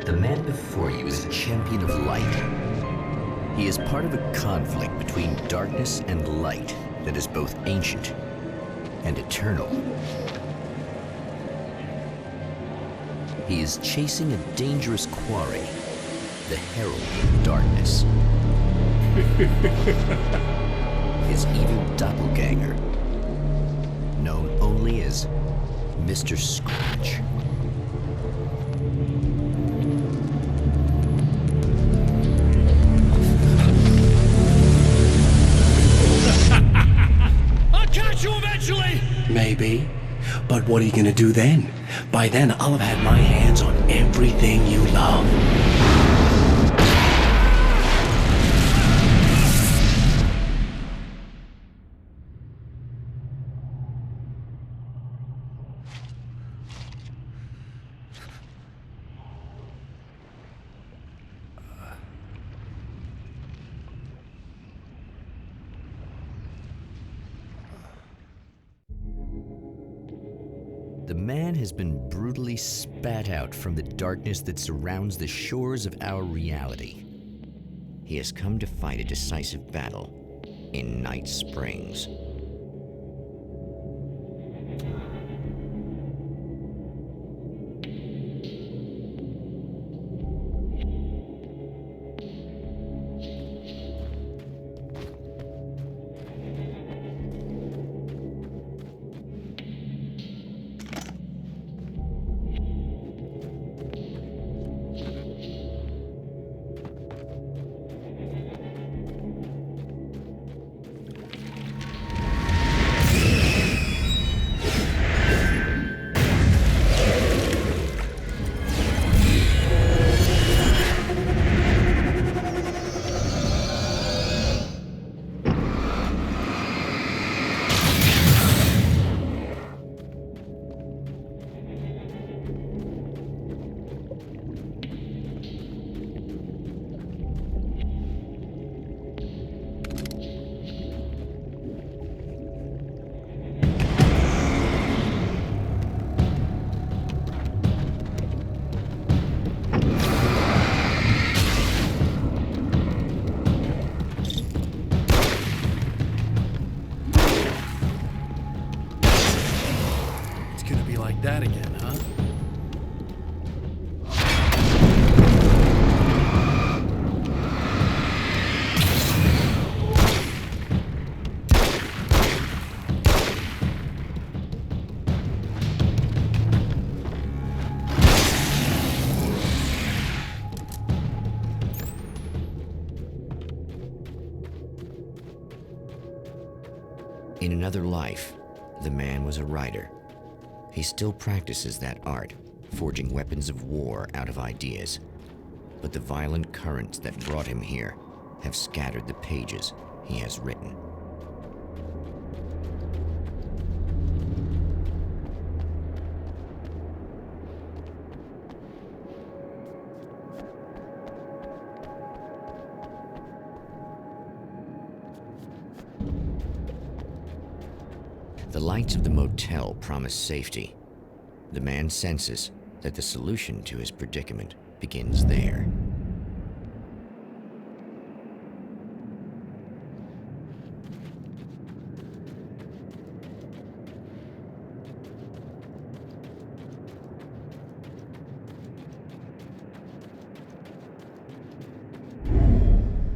The man before you is a champion of light. He is part of a conflict between darkness and light that is both ancient and eternal. He is chasing a dangerous quarry, the Herald of Darkness. His evil doppelganger, known only as Mr. Scratch. I'll catch you eventually! Maybe. But what are you gonna do then? By then, I'll have had my hands on everything you love. The man has been brutally spat out from the darkness that surrounds the shores of our reality. He has come to fight a decisive battle in Night Springs. That again, huh? In another life, the man was a writer. He still practices that art, forging weapons of war out of ideas. But the violent currents that brought him here have scattered the pages he has written. The lights of the motel promise safety. The man senses that the solution to his predicament begins there.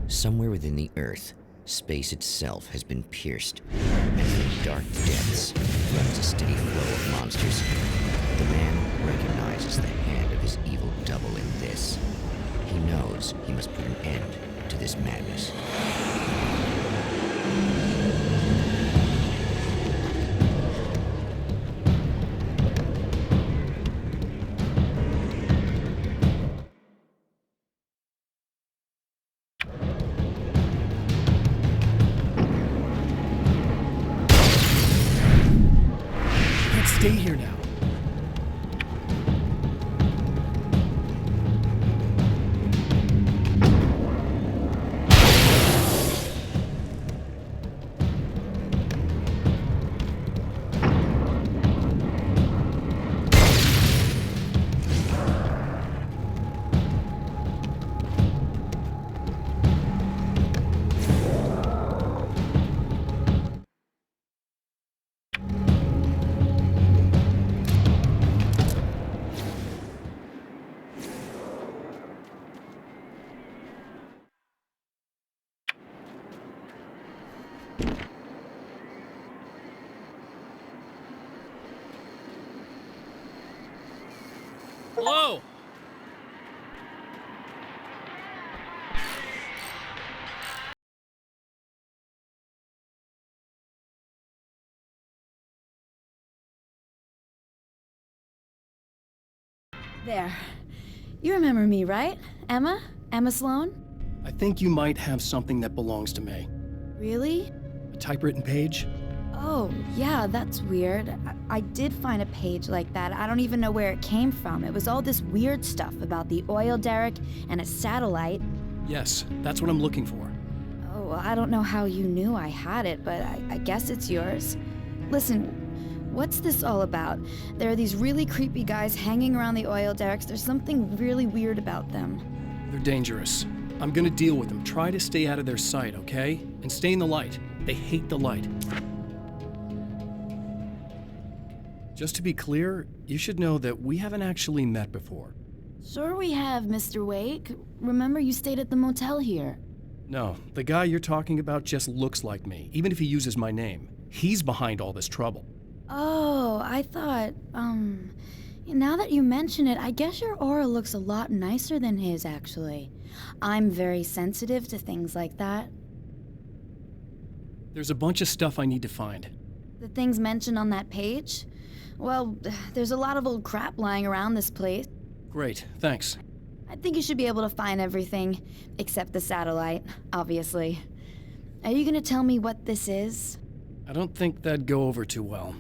Somewhere within the Earth, space itself has been pierced, and from dark depths runs a steady flow of monsters. The man recognizes the hand of his evil double in this. He knows he must put an end to this madness. Stay here now. Hello? There. You remember me, right? Emma? Emma Sloan? I think you might have something that belongs to me. Really? A typewritten page? Oh, yeah, that's weird. I did find a page like that. I don't even know where it came from. It was all this weird stuff about the oil derrick and a satellite. Yes, that's what I'm looking for. Oh, well, I don't know how you knew I had it, but I guess it's yours. Listen, what's this all about? There are these really creepy guys hanging around the oil derricks. There's something really weird about them. They're dangerous. I'm gonna deal with them. Try to stay out of their sight, okay? And stay in the light. They hate the light. Just to be clear, you should know that we haven't actually met before. Sure we have, Mr. Wake. Remember you stayed at the motel here. No, the guy you're talking about just looks like me, even if he uses my name. He's behind all this trouble. Oh, I thought, now that you mention it, I guess your aura looks a lot nicer than his, actually. I'm very sensitive to things like that. There's a bunch of stuff I need to find. The things mentioned on that page? Well, there's a lot of old crap lying around this place. Great, thanks. I think you should be able to find everything, except the satellite, obviously. Are you gonna tell me what this is? I don't think that'd go over too well.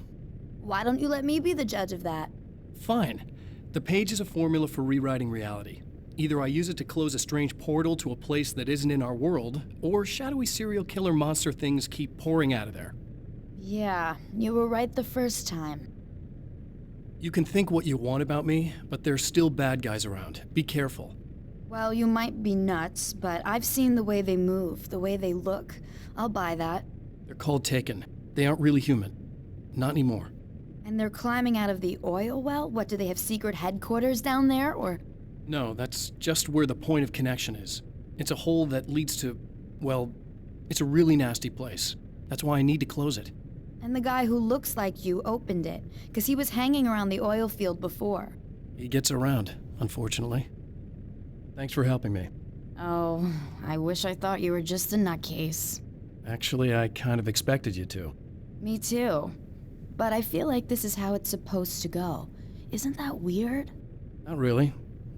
Why don't you let me be the judge of that? Fine. The page is a formula for rewriting reality. Either I use it to close a strange portal to a place that isn't in our world, or shadowy serial killer monster things keep pouring out of there. Yeah, you were right the first time. You can think what you want about me, but there's still bad guys around. Be careful. Well, you might be nuts, but I've seen the way they move, the way they look. I'll buy that. They're called Taken. They aren't really human. Not anymore. And they're climbing out of the oil well? What, do they have secret headquarters down there, or...? No, that's just where the point of connection is. It's a hole that leads to, well, it's a really nasty place. That's why I need to close it. And the guy who looks like you opened it, because he was hanging around the oil field before. He gets around, unfortunately. Thanks for helping me. Oh, I wish I thought you were just a nutcase. Actually, I kind of expected you to. Me too. But I feel like this is how it's supposed to go. Isn't that weird? Not really.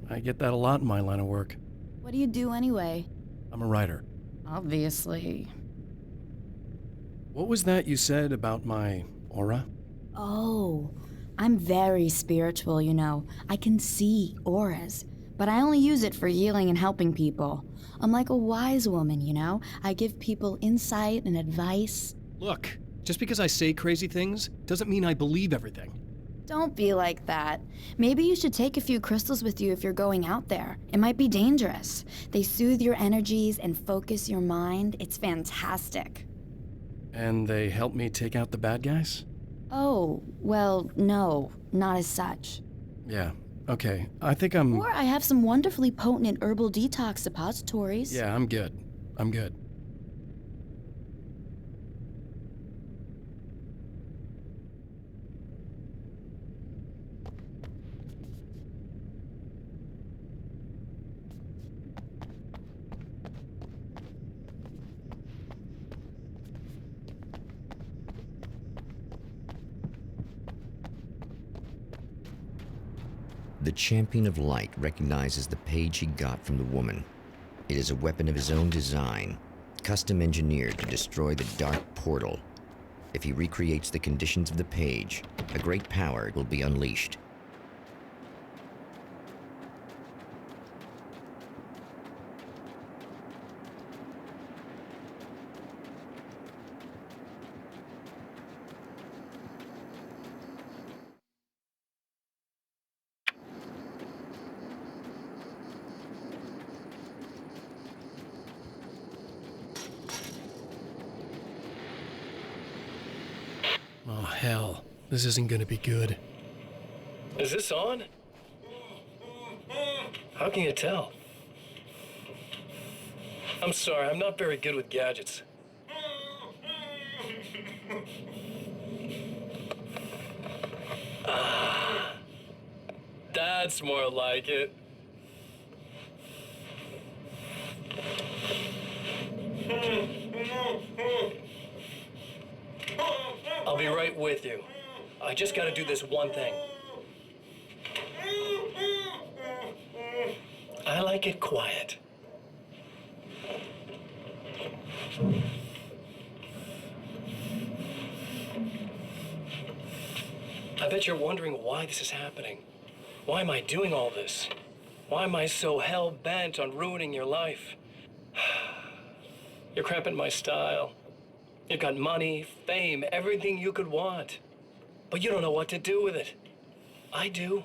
I get that a lot in my line of work. What do you do anyway? I'm a writer. Obviously. What was that you said about my aura? Oh, I'm very spiritual, you know. I can see auras, but I only use it for healing and helping people. I'm like a wise woman, you know? I give people insight and advice. Look, just because I say crazy things doesn't mean I believe everything. Don't be like that. Maybe you should take a few crystals with you if you're going out there. It might be dangerous. They soothe your energies and focus your mind. It's fantastic. And they help me take out the bad guys? Oh, well, no, not as such. Yeah, okay. I think I'm... Or I have some wonderfully potent herbal detox suppositories. Yeah, I'm good. I'm good. The Champion of Light recognizes the page he got from the woman. It is a weapon of his own design, custom engineered to destroy the dark portal. If he recreates the conditions of the page, a great power will be unleashed. Oh, hell. This isn't gonna be good. Is this on? How can you tell? I'm sorry, I'm not very good with gadgets. That's more like it. I'll be right with you. I just gotta do this one thing. I like it quiet. I bet you're wondering why this is happening. Why am I doing all this? Why am I so hell-bent on ruining your life? You're cramping my style. You've got money, fame, everything you could want. But you don't know what to do with it. I do.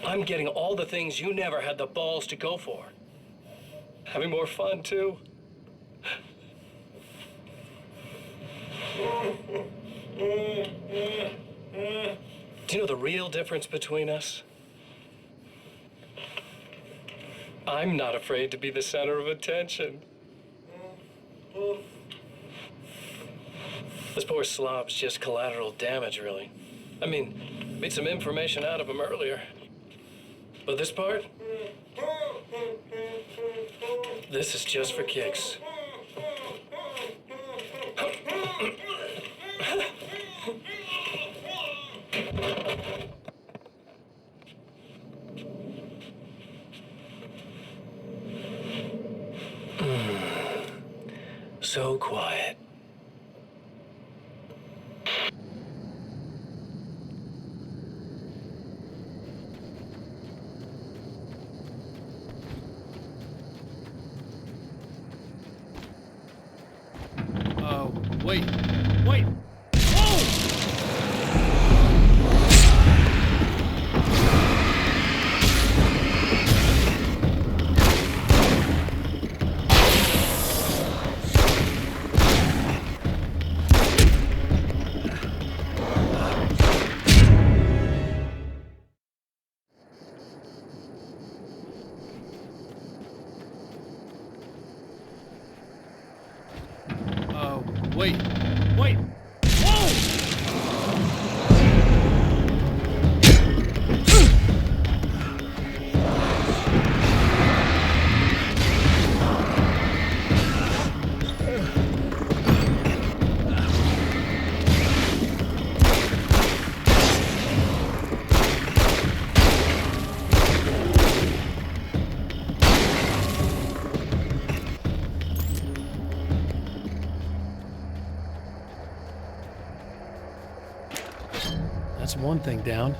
I'm getting all the things you never had the balls to go for. Having more fun, too. Do you know the real difference between us? I'm not afraid to be the center of attention. This poor slob's just collateral damage, really. I mean, beat some information out of him earlier. But this part? This is just for kicks. So quiet. Wait. Wait! Wait. Wait! Whoa! That's one thing down.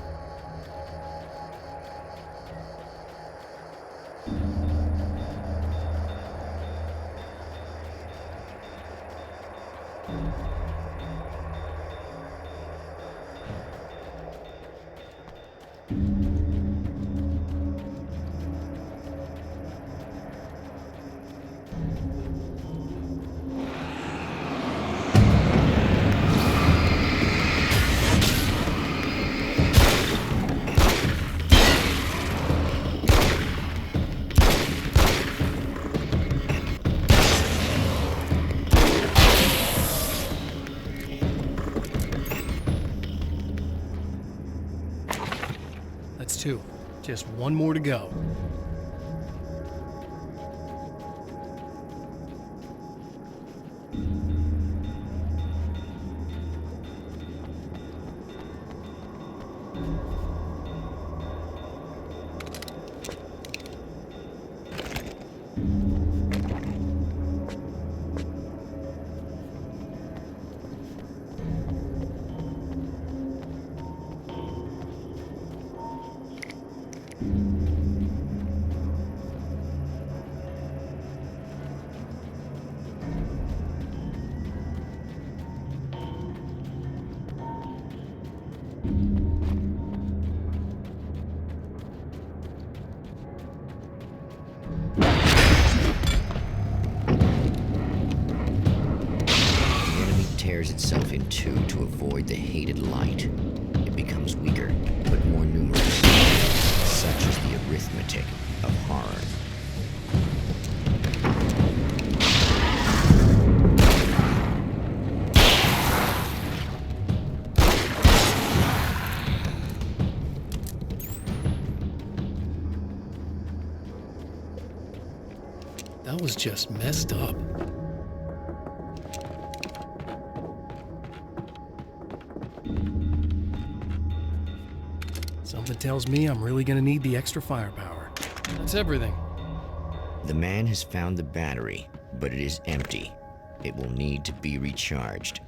That's two. Just one more to go. Tears itself in two to avoid the hated light. It becomes weaker, but more numerous. Such is the arithmetic of horror. is just messed up. Something tells me I'm really gonna need the extra firepower. That's everything. The man has found the battery, but it is empty. It will need to be recharged.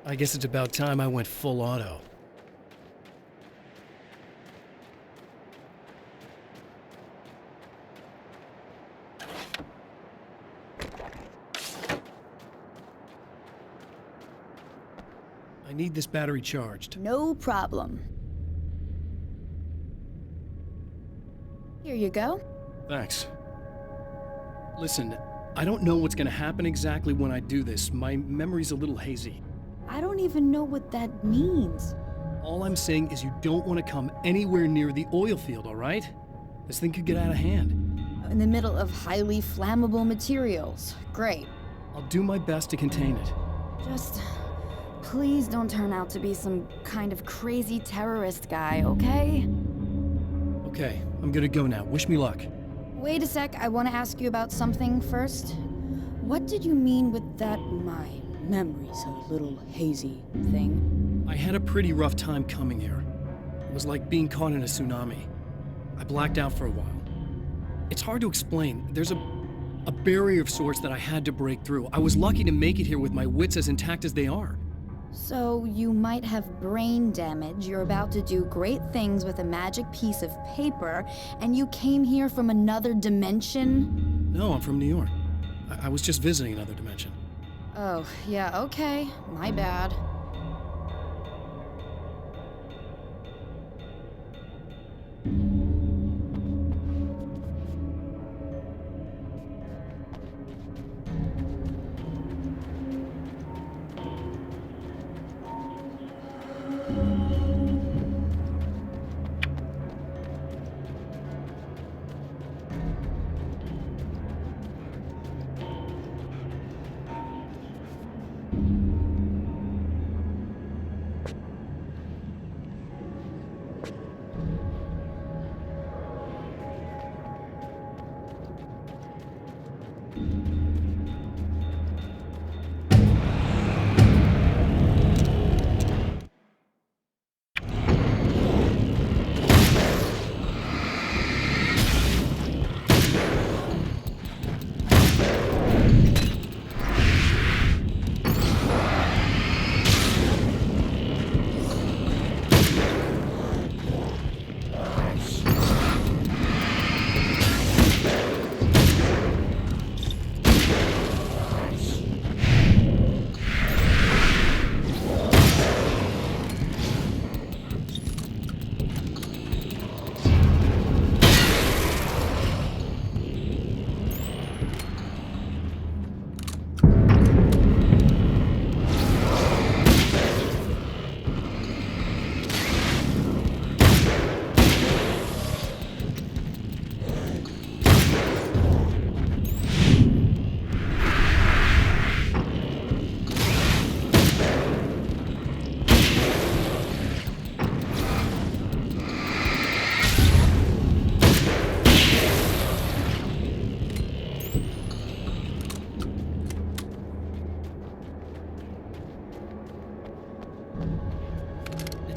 I guess it's about time I went full auto. I need this battery charged. No problem. Here you go. Thanks. Listen, I don't know what's gonna happen exactly when I do this. My memory's a little hazy. I don't even know what that means. All I'm saying is you don't want to come anywhere near the oil field, all right? This thing could get out of hand. In the middle of highly flammable materials. Great. I'll do my best to contain it. Just please don't turn out to be some kind of crazy terrorist guy, okay? Okay, I'm gonna go now. Wish me luck. Wait a sec, I want to ask you about something first. What did you mean with that my memory's a little hazy thing? I had a pretty rough time coming here. It was like being caught in a tsunami. I blacked out for a while. It's hard to explain. There's a barrier of sorts that I had to break through. I was lucky to make it here with my wits as intact as they are. So you might have brain damage, you're about to do great things with a magic piece of paper, and you came here from another dimension? No, I'm from New York. I was just visiting another dimension. Oh, yeah, okay. My bad.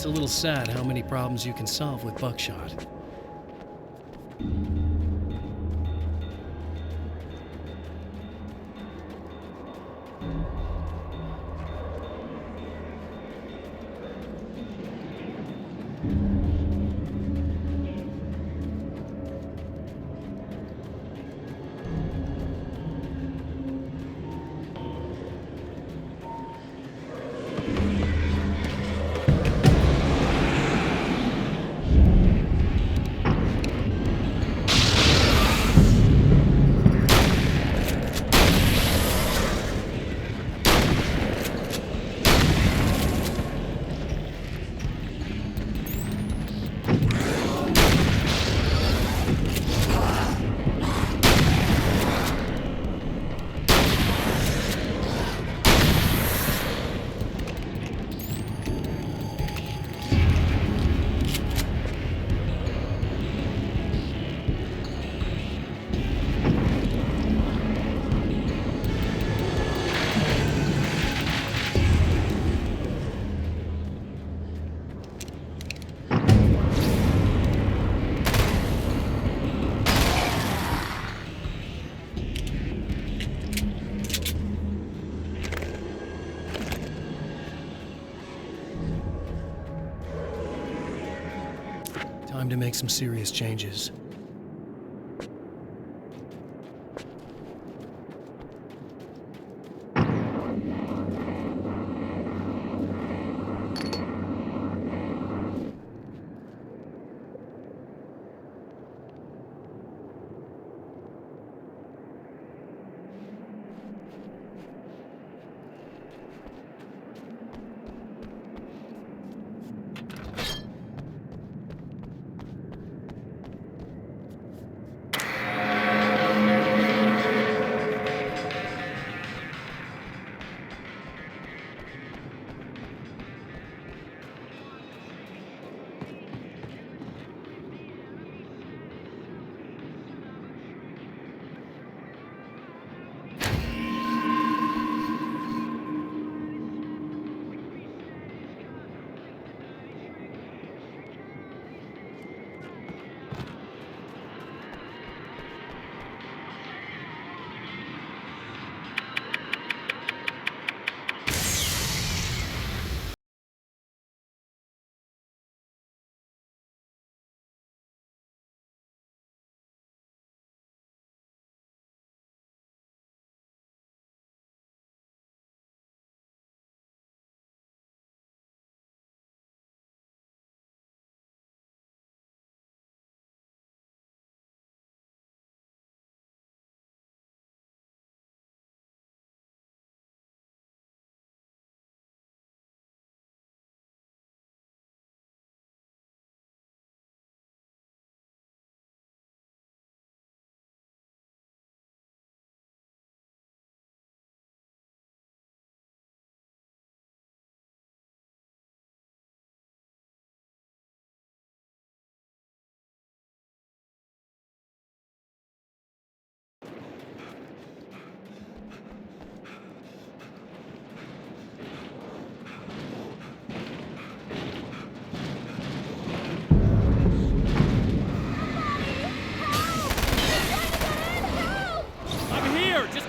It's a little sad how many problems you can solve with buckshot. Time to make some serious changes.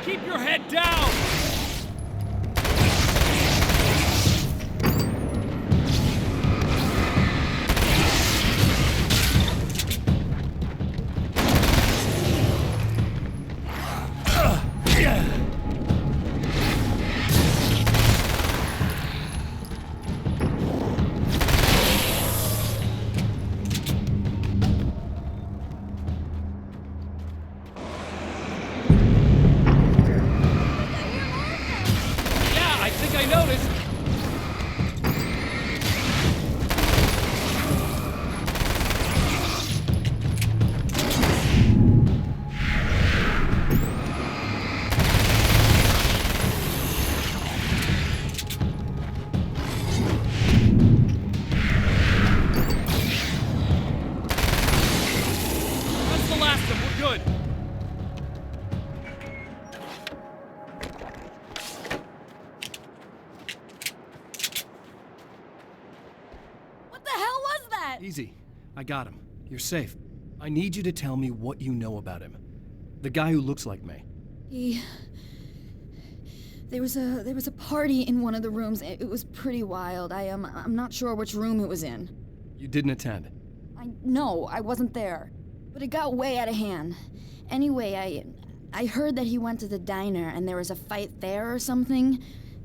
Keep your head down! Easy. I got him. You're safe. I need you to tell me what you know about him. The guy who looks like me. There was a party in one of the rooms. It was pretty wild. I'm not sure which room it was in. You didn't attend. No, I wasn't there. But it got way out of hand. Anyway, I heard that he went to the diner and there was a fight there or something.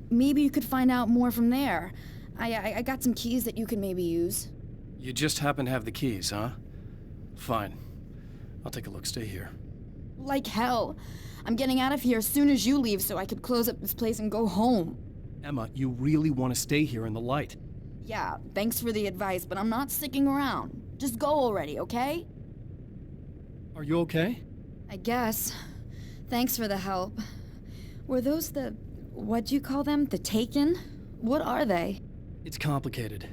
Maybe you could find out more from there. I got some keys that you could maybe use. You just happen to have the keys, huh? Fine. I'll take a look. Stay here. Like hell. I'm getting out of here as soon as you leave so I could close up this place and go home. Emma, you really want to stay here in the light? Yeah, thanks for the advice, but I'm not sticking around. Just go already, okay? Are you okay? I guess. Thanks for the help. Were those what'd you call them? The Taken? What are they? It's complicated.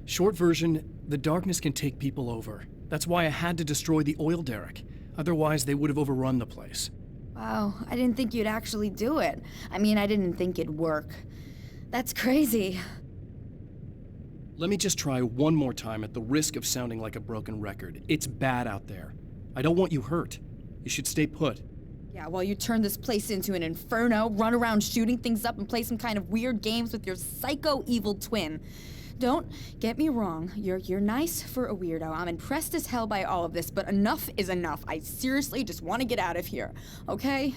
Short version, the darkness can take people over. That's why I had to destroy the oil derrick. Otherwise, they would have overrun the place. Wow, I didn't think you'd actually do it. I mean, I didn't think it'd work. That's crazy. Let me just try one more time at the risk of sounding like a broken record. It's bad out there. I don't want you hurt. You should stay put. Yeah, while you turn this place into an inferno, run around shooting things up and play some kind of weird games with your psycho evil twin. Don't get me wrong, you're nice for a weirdo. I'm impressed as hell by all of this, but enough is enough. I seriously just want to get out of here, okay?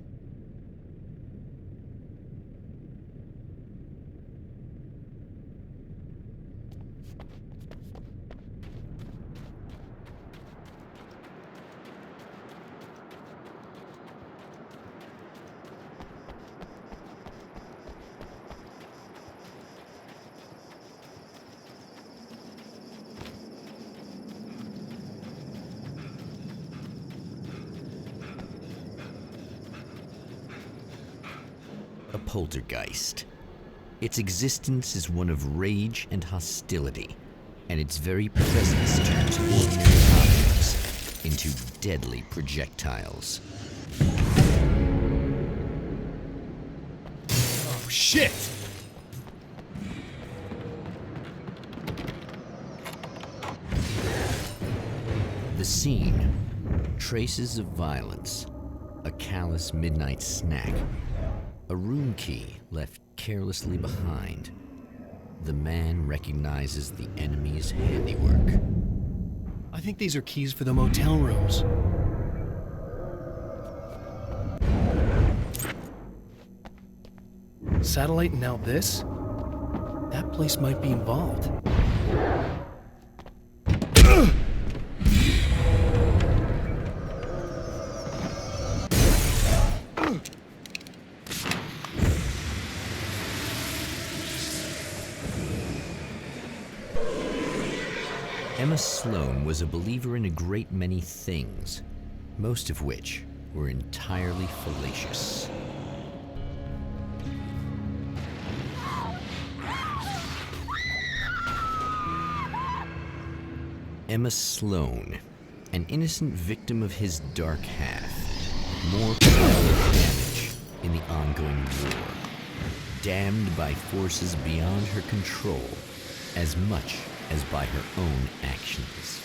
A poltergeist. Its existence is one of rage and hostility, and its very presence turns ordinary objects into deadly projectiles. Oh, shit! The scene. Traces of violence. A callous midnight snack. A room key left carelessly behind. The man recognizes the enemy's handiwork. I think these are keys for the motel rooms. Satellite and now this? That place might be involved. Emma Sloan was a believer in a great many things, most of which were entirely fallacious. Emma Sloan, an innocent victim of his dark half, more collateral damage in the ongoing war, damned by forces beyond her control as much as by her own actions.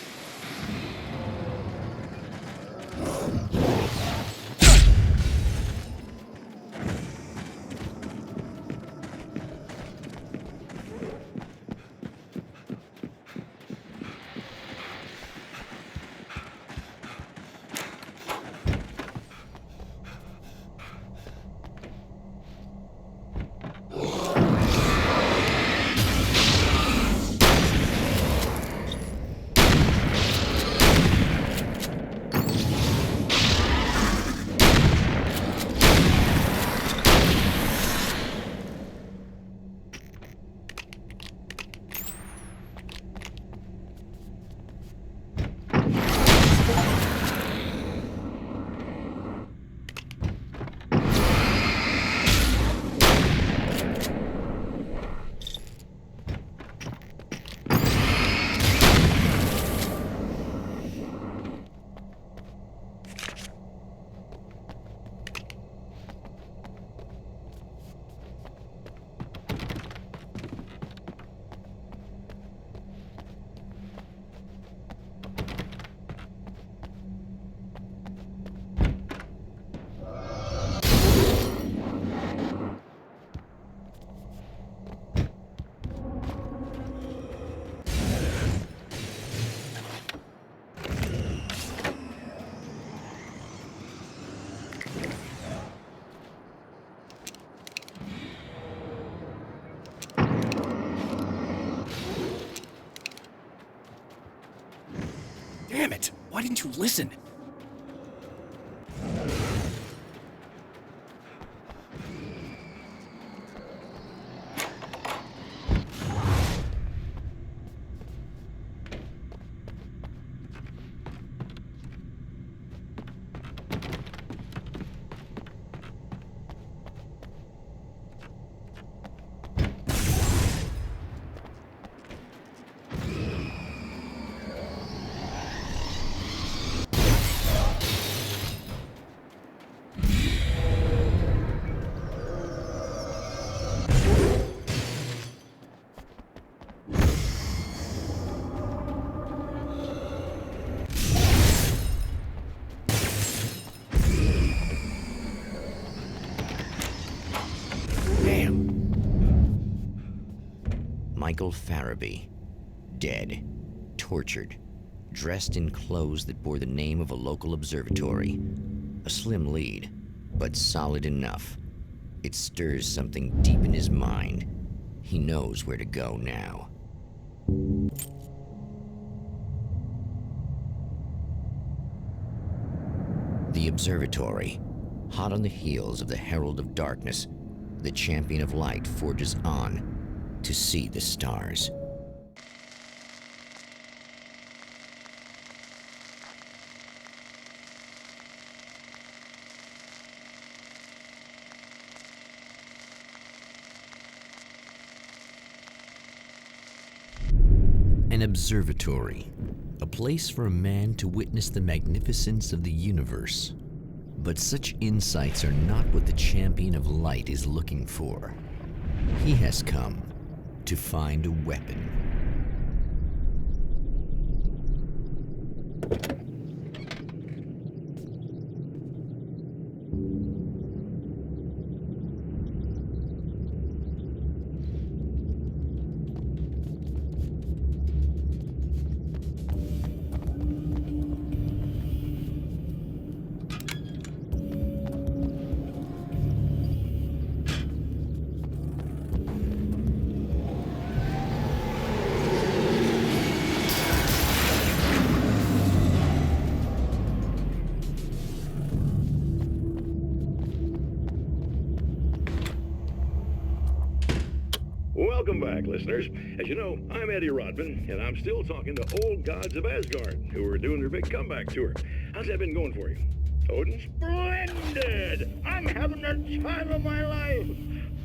didn't you listen? Michael Farabee, dead, tortured, dressed in clothes that bore the name of a local observatory. A slim lead, but solid enough. It stirs something deep in his mind. He knows where to go now. The observatory, hot on the heels of the Herald of Darkness, the Champion of Light forges on to see the stars. An observatory, a place for a man to witness the magnificence of the universe. But such insights are not what the Champion of Light is looking for. He has come to find a weapon. Welcome back, listeners. As you know, I'm Eddie Rodman, and I'm still talking to old gods of Asgard, who are doing their big comeback tour. How's that been going for you? Odin? Splendid! I'm having the time of my life.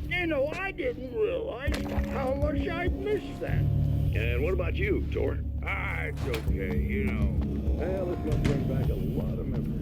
You know, I didn't realize how much I'd missed that. And what about you, Tor? It's okay, you know. Well, it's going to bring back a lot of memories.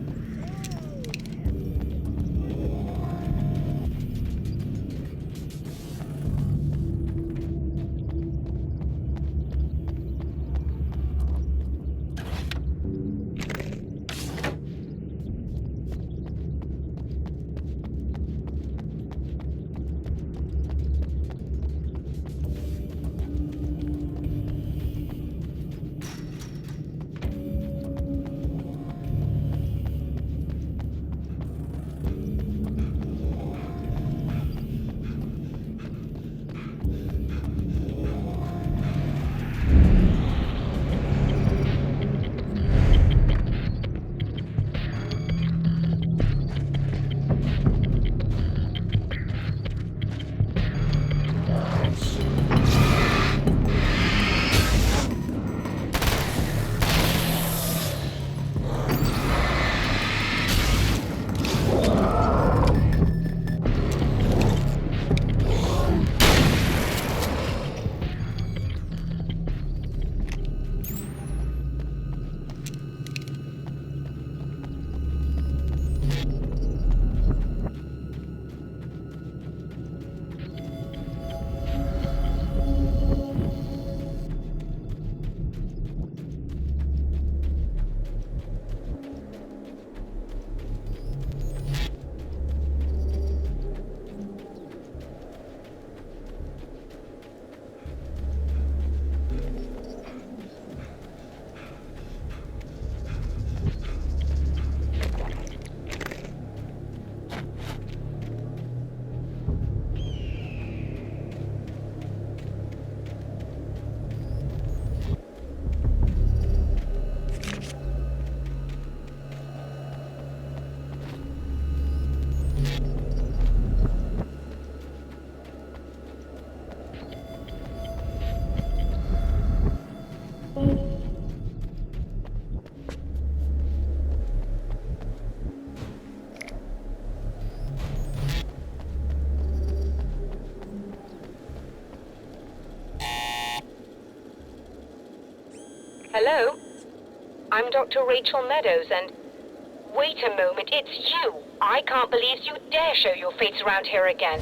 Hello? I'm Dr. Rachel Meadows, and... Wait a moment, it's you! I can't believe you dare show your face around here again.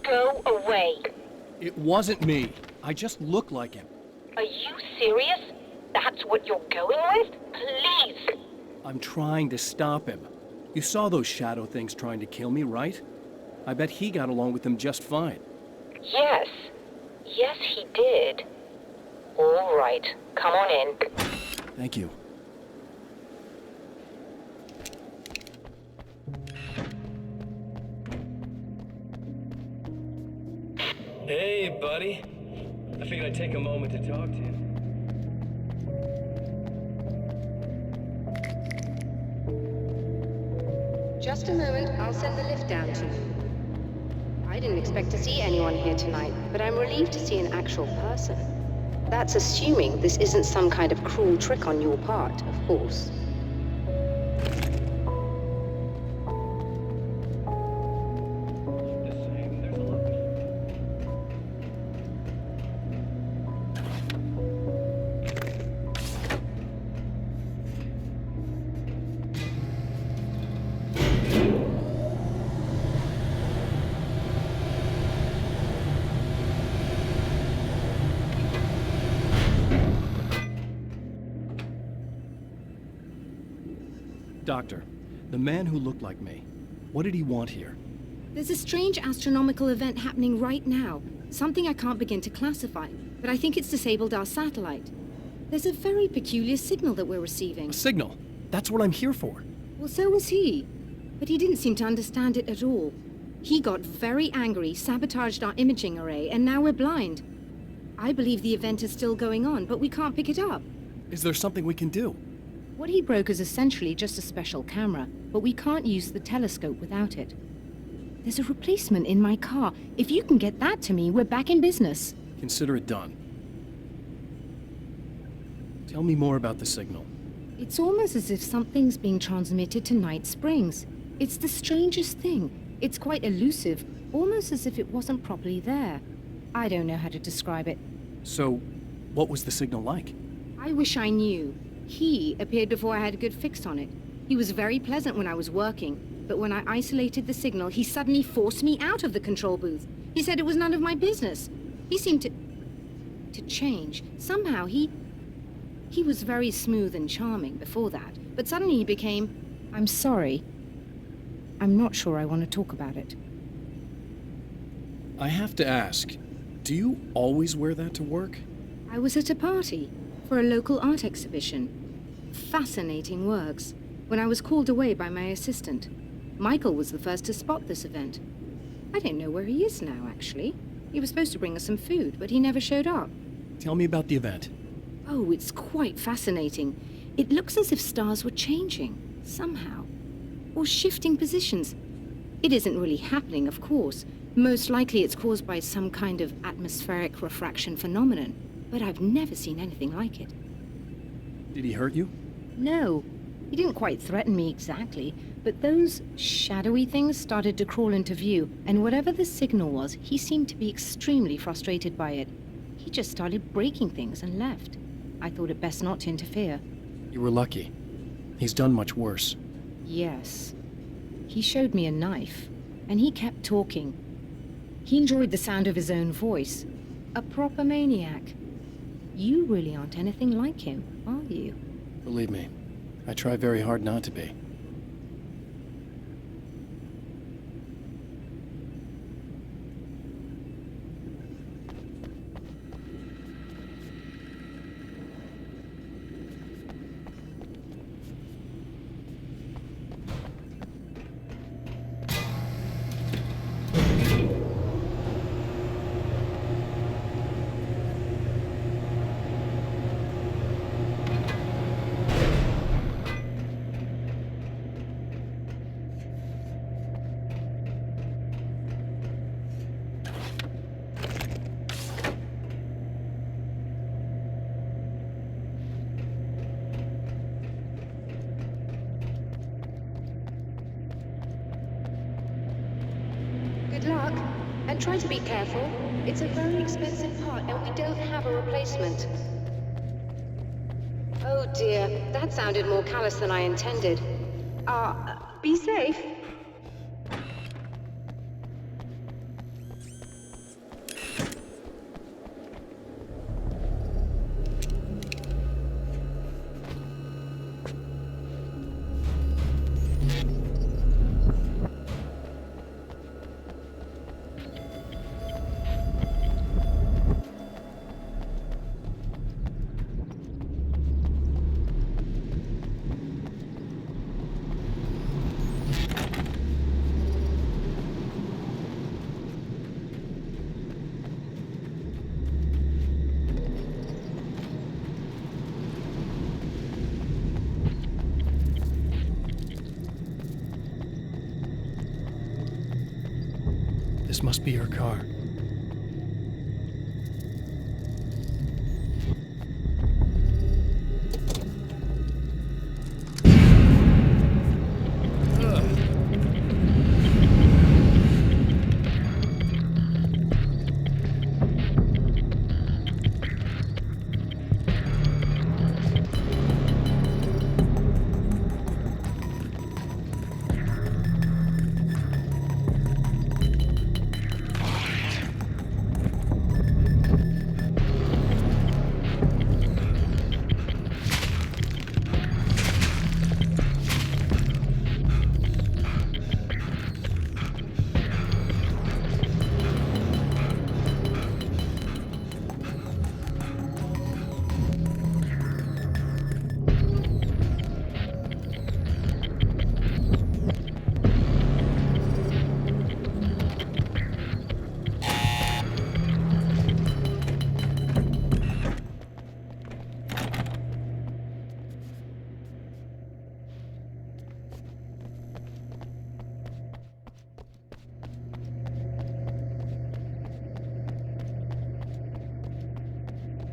Go away. It wasn't me. I just look like him. Are you serious? That's what you're going with? Please! I'm trying to stop him. You saw those shadow things trying to kill me, right? I bet he got along with them just fine. Yes. Yes, he did. All right. Come on in. Thank you. Hey, buddy. I figured I'd take a moment to talk to you. Just a moment, I'll send the lift down to you. I didn't expect to see anyone here tonight, but I'm relieved to see an actual person. That's assuming this isn't some kind of cruel trick on your part, of course. Doctor, the man who looked like me, what did he want here? There's a strange astronomical event happening right now. Something I can't begin to classify, but I think it's disabled our satellite. There's a very peculiar signal that we're receiving. A signal? That's what I'm here for. Well, so was he. But he didn't seem to understand it at all. He got very angry, sabotaged our imaging array, and now we're blind. I believe the event is still going on, but we can't pick it up. Is there something we can do? What he broke is essentially just a special camera, but we can't use the telescope without it. There's a replacement in my car. If you can get that to me, we're back in business. Consider it done. Tell me more about the signal. It's almost as if something's being transmitted to Night Springs. It's the strangest thing. It's quite elusive, almost as if it wasn't properly there. I don't know how to describe it. So, what was the signal like? I wish I knew. He appeared before I had a good fix on it. He was very pleasant when I was working, but when I isolated the signal, he suddenly forced me out of the control booth. He said it was none of my business. He seemed to change. Somehow he was very smooth and charming before that, but suddenly he became, I'm sorry. I'm not sure I want to talk about it. I have to ask, do you always wear that to work? I was at a party for a local art exhibition. Fascinating works. When I was called away by my assistant. Michael was the first to spot this event. I don't know where he is now, actually. He was supposed to bring us some food, but he never showed up. Tell me about the event. Oh, it's quite fascinating. It looks as if stars were changing, somehow. Or shifting positions. It isn't really happening, of course. Most likely it's caused by some kind of atmospheric refraction phenomenon. But I've never seen anything like it. Did he hurt you? No. He didn't quite threaten me exactly, but those shadowy things started to crawl into view, and whatever the signal was, he seemed to be extremely frustrated by it. He just started breaking things and left. I thought it best not to interfere. You were lucky. He's done much worse. Yes. He showed me a knife, and he kept talking. He enjoyed the sound of his own voice. A proper maniac. You really aren't anything like him, are you? Believe me, I try very hard not to be. Good luck. And try to be careful. It's a very expensive part and we don't have a replacement. Oh dear, that sounded more callous than I intended. Be safe. This must be her car.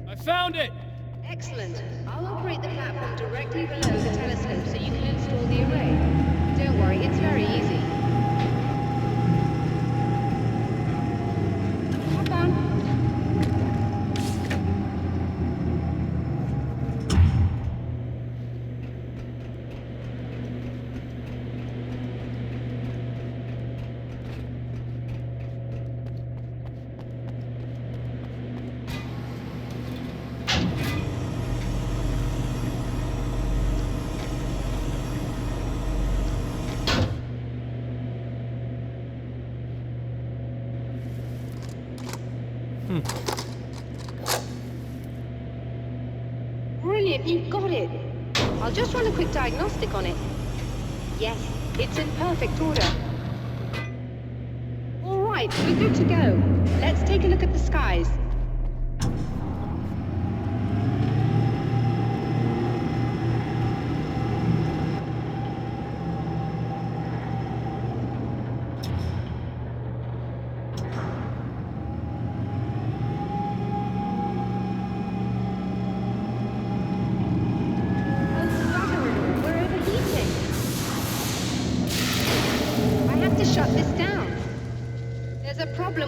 I found it! Excellent. I'll operate the platform directly below the telescope so you can install the array. Don't worry, it's very easy. Hop on. Brilliant, you got it. I'll just run a quick diagnostic on it. Yes, it's in perfect order. All right, we're good to go. Let's take a look at the skies.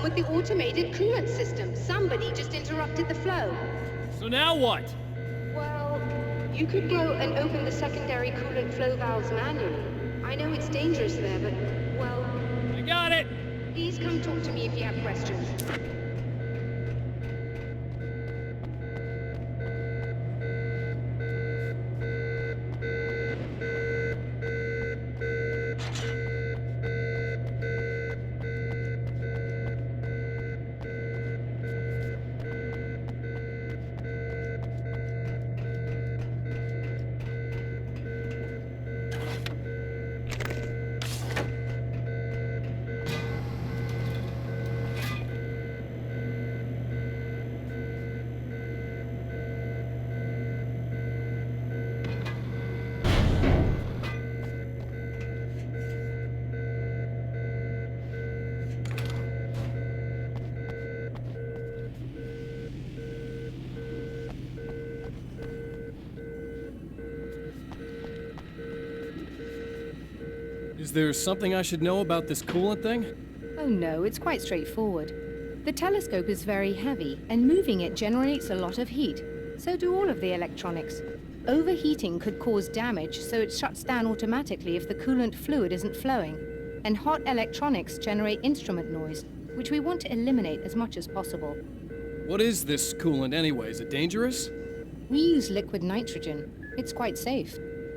With the automated coolant system. Somebody just interrupted the flow. So now what? Well, you could go and open the secondary coolant flow valves manually. I know it's dangerous there, but, well... I got it! Please come talk to me if you have questions. Is there something I should know about this coolant thing? Oh no, it's quite straightforward. The telescope is very heavy, and moving it generates a lot of heat. So do all of the electronics. Overheating could cause damage, so it shuts down automatically if the coolant fluid isn't flowing. And hot electronics generate instrument noise, which we want to eliminate as much as possible. What is this coolant anyway? Is it dangerous? We use liquid nitrogen. It's quite safe.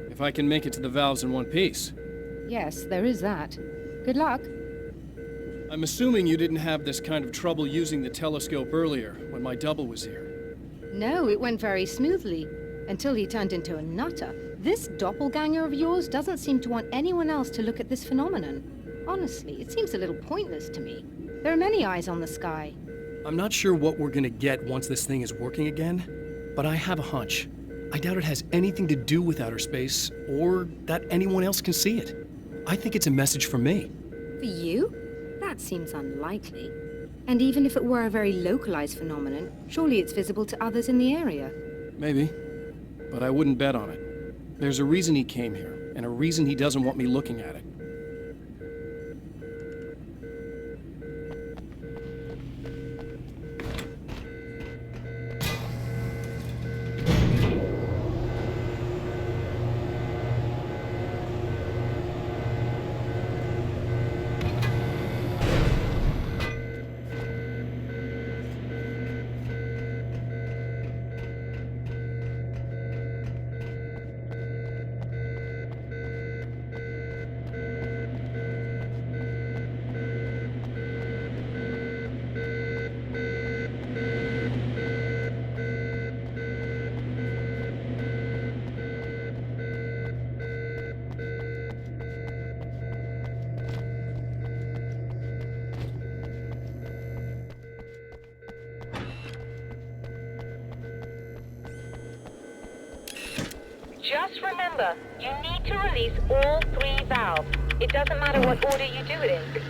If I can make it to the valves in one piece. Yes, there is that. Good luck. I'm assuming you didn't have this kind of trouble using the telescope earlier, when my double was here. No, it went very smoothly, until he turned into a nutter. This doppelganger of yours doesn't seem to want anyone else to look at this phenomenon. Honestly, it seems a little pointless to me. There are many eyes on the sky. I'm not sure what we're gonna get once this thing is working again, but I have a hunch. I doubt it has anything to do with outer space, or that anyone else can see it. I think it's a message for me. For you? That seems unlikely. And even if it were a very localized phenomenon, surely it's visible to others in the area. Maybe, but I wouldn't bet on it. There's a reason he came here, and a reason he doesn't want me looking at it. Just remember, you need to release all 3 valves. It doesn't matter what order you do it in.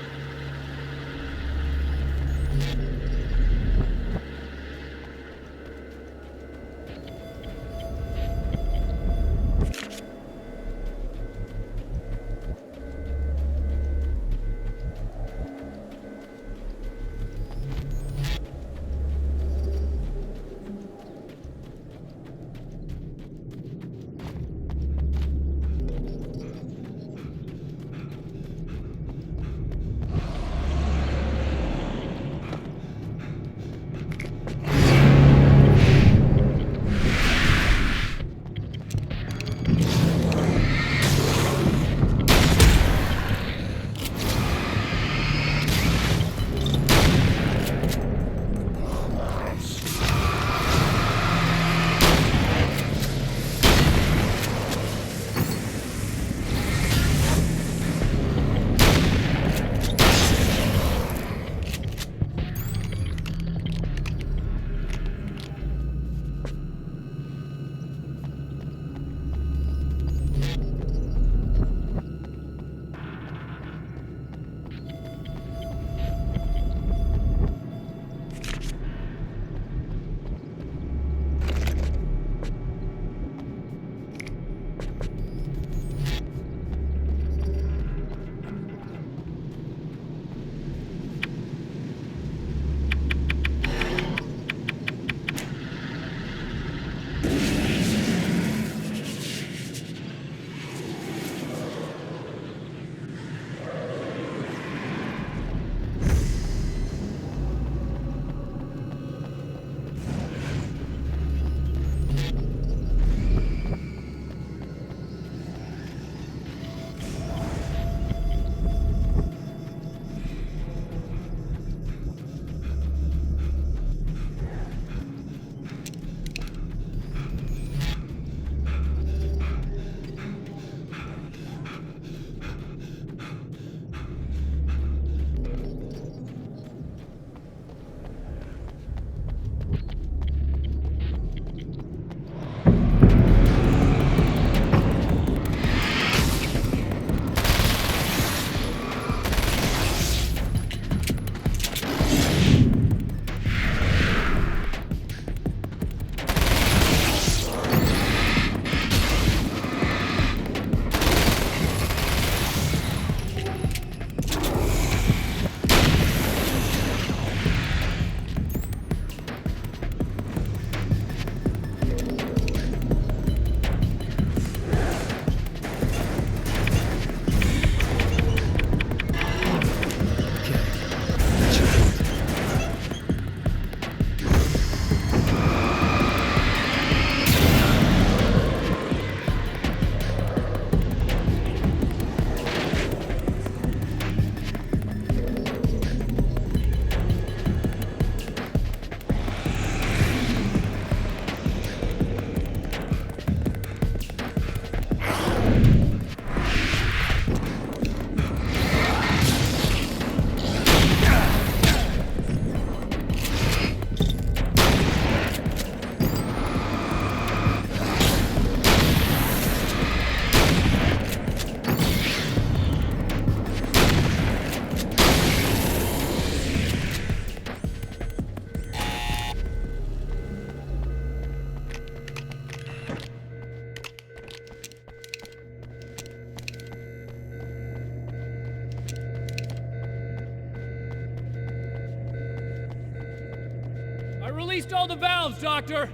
I released all the valves, Doctor!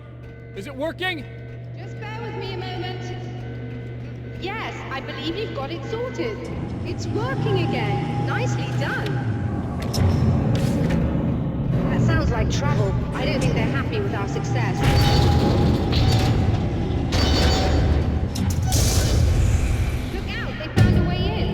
Is it working? Just bear with me a moment. Yes, I believe you've got it sorted. It's working again. Nicely done. That sounds like trouble. I don't think they're happy with our success. Look out, they found a way in.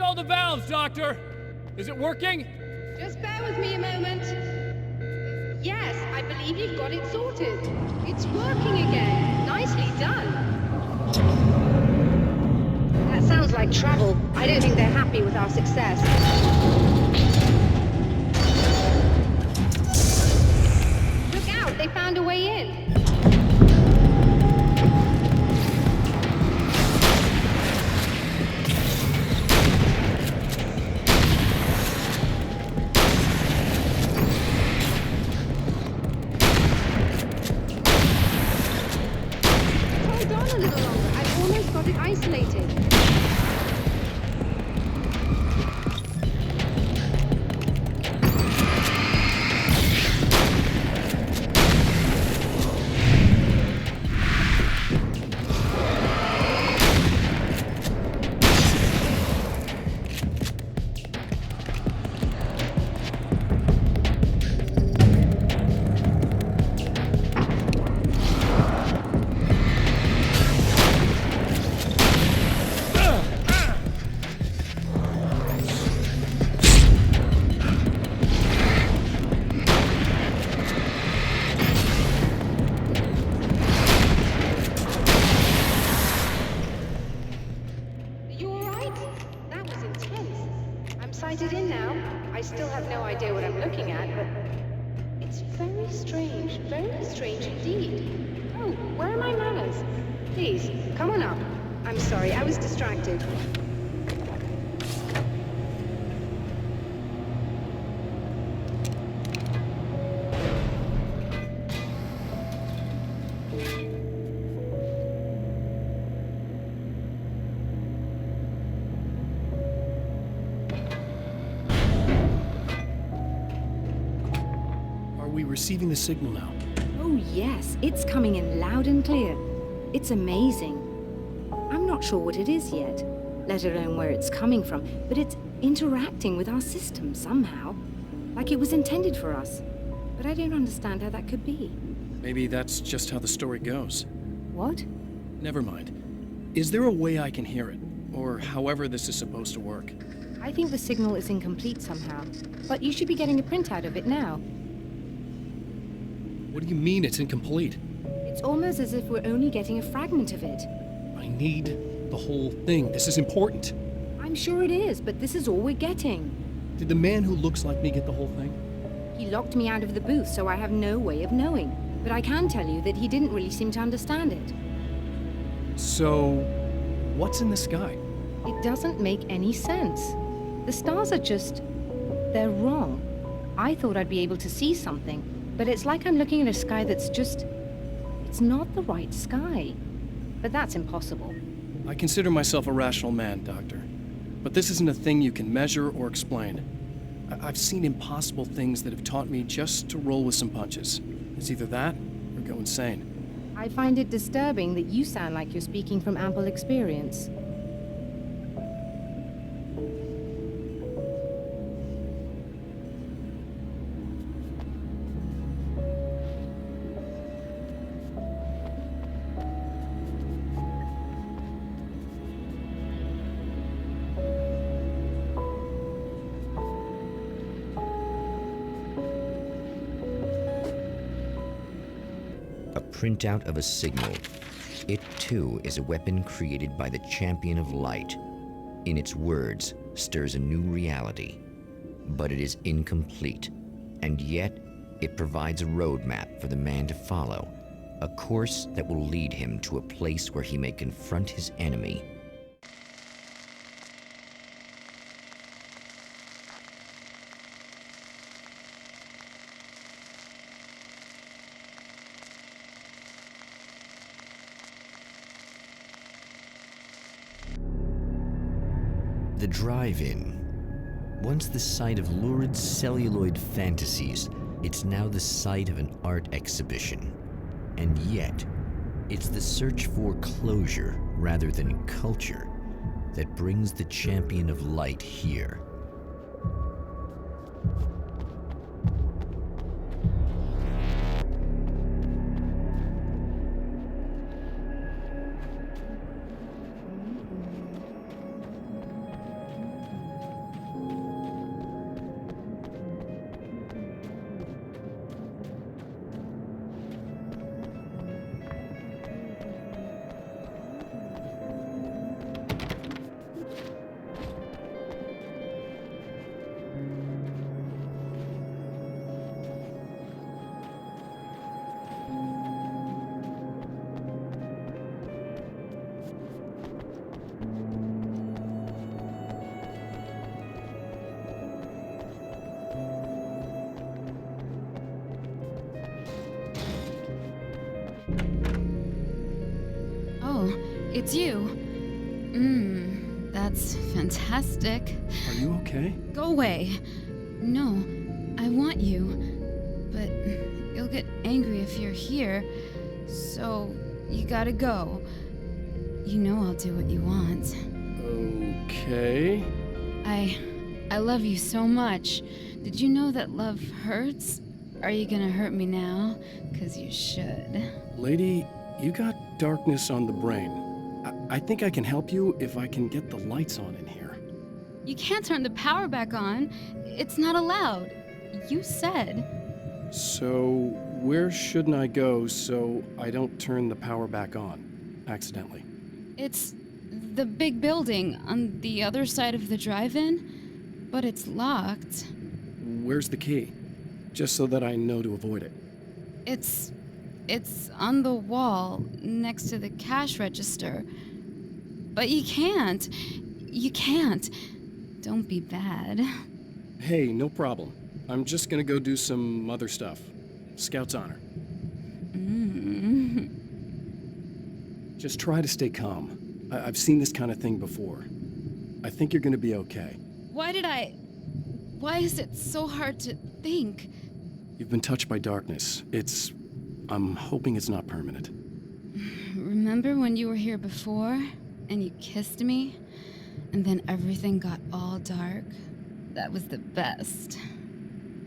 All the valves, Doctor! Is it working? Just bear with me a moment. Yes, I believe you've got it sorted. It's working again. Nicely done. That sounds like trouble. I don't think they're happy with our success. Look out, they found a way in. Isolated. Sighted in now. I still have no idea what I'm looking at, but it's very strange indeed. Oh, where are my manners? Please, come on up. I'm sorry, I was distracted. Receiving the signal now. Oh yes, it's coming in loud and clear. It's amazing. I'm not sure what it is yet, let alone where it's coming from, but it's interacting with our system somehow, like it was intended for us. But I don't understand how that could be. Maybe that's just how the story goes. What? Never mind. Is there a way I can hear it? Or however this is supposed to work? I think the signal is incomplete somehow, but you should be getting a printout of it now. What do you mean it's incomplete? It's almost as if we're only getting a fragment of it. I need the whole thing. This is important. I'm sure it is, but this is all we're getting. Did the man who looks like me get the whole thing? He locked me out of the booth, so I have no way of knowing. But I can tell you that he didn't really seem to understand it. So, what's in the sky? It doesn't make any sense. The stars are just... they're wrong. I thought I'd be able to see something. But it's like I'm looking at a sky that's just... it's not the right sky. But that's impossible. I consider myself a rational man, Doctor. But this isn't a thing you can measure or explain. I've seen impossible things that have taught me just to roll with some punches. It's either that or go insane. I find it disturbing that you sound like you're speaking from ample experience. printout of a signal. It too is a weapon created by the Champion of Light. In its words, stirs a new reality. But it is incomplete, and yet it provides a roadmap for the man to follow, a course that will lead him to a place where he may confront his enemy. The drive-in. Once the site of lurid celluloid fantasies, it's now the site of an art exhibition. And yet, it's the search for closure rather than culture that brings the Champion of Light here. It's you. That's fantastic. Are you okay? Go away. No, I want you. But you'll get angry if you're here. So you gotta go. You know I'll do what you want. Okay. I love you so much. Did you know that love hurts? Are you gonna hurt me now? 'Cause you should. Lady, you got darkness on the brain. I think I can help you if I can get the lights on in here. You can't turn the power back on. It's not allowed. You said. So, where shouldn't I go so I don't turn the power back on accidentally? It's the big building on the other side of the drive-in, but it's locked. Where's the key? Just so that I know to avoid it. It's on the wall next to the cash register. But you can't. You can't. Don't be bad. Hey, no problem. I'm just gonna go do some other stuff. Scout's honor. Just try to stay calm. I've seen this kind of thing before. I think you're gonna be okay. Why is it so hard to think? You've been touched by darkness. I'm hoping it's not permanent. Remember when you were here before and you kissed me and then everything got all dark? That was the best.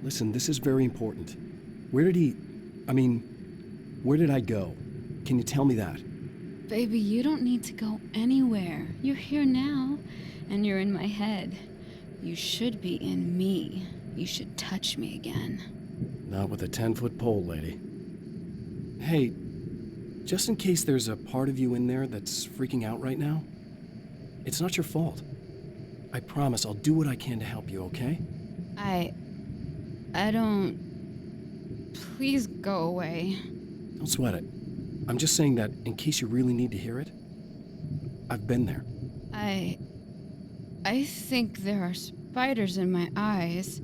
Listen, this is very important. Where did I go? Can you tell me that? Baby, you don't need to go anywhere. You're here now and you're in my head. You should be in me. You should touch me again. Not with a 10-foot pole, lady. Hey, just in case there's a part of you in there that's freaking out right now, it's not your fault. I promise I'll do what I can to help you, okay? I don't... Please go away. Don't sweat it. I'm just saying that in case you really need to hear it, I've been there. I think there are spiders in my eyes.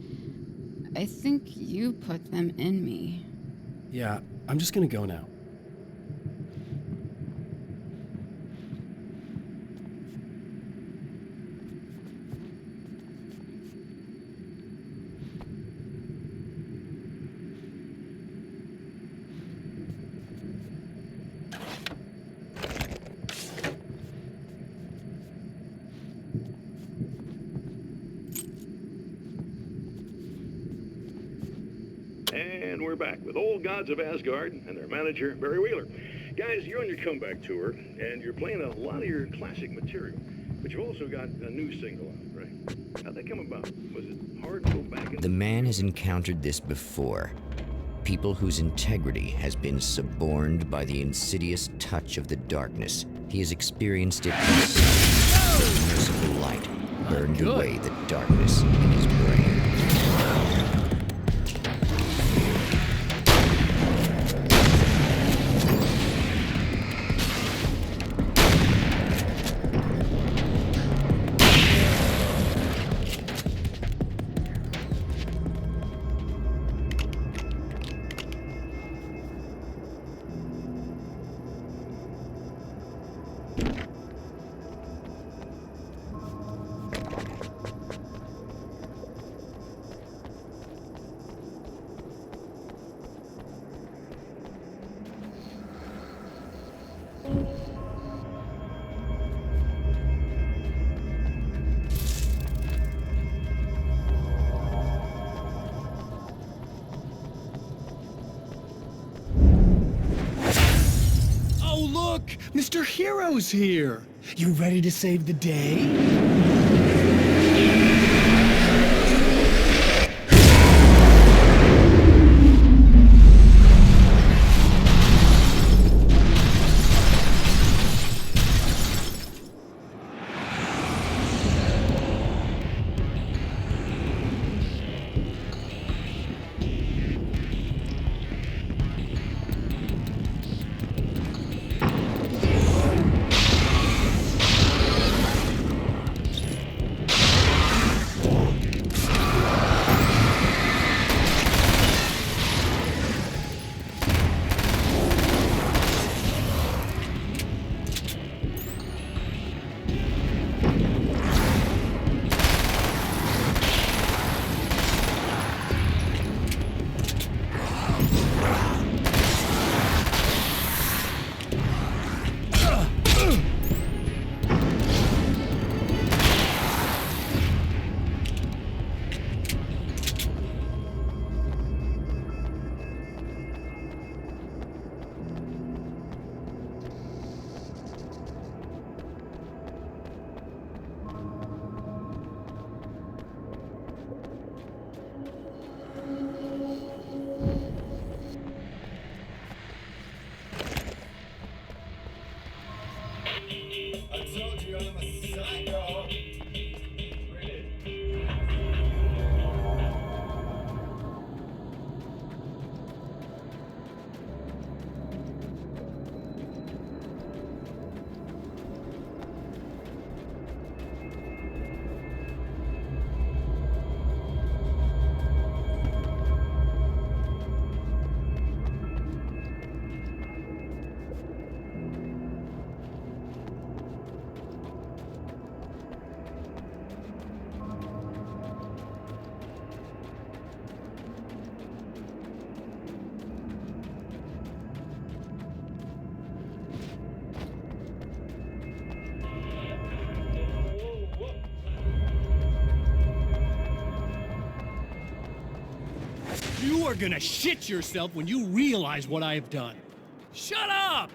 I think you put them in me. Yeah, I'm just gonna go now. And we're back with Old Gods of Asgard and their manager, Barry Wheeler. Guys, you're on your comeback tour, and you're playing a lot of your classic material, but you've also got a new single out, right? How'd that come about? Was it hard to go back and... The man has encountered this before. People whose integrity has been suborned by the insidious touch of the darkness. He has experienced it himself. The merciful light burned away the darkness in his brain. Mr. Hero's here! You ready to save the day? You are gonna shit yourself when you realize what I have done. Shut up!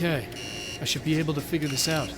Okay, I should be able to figure this out.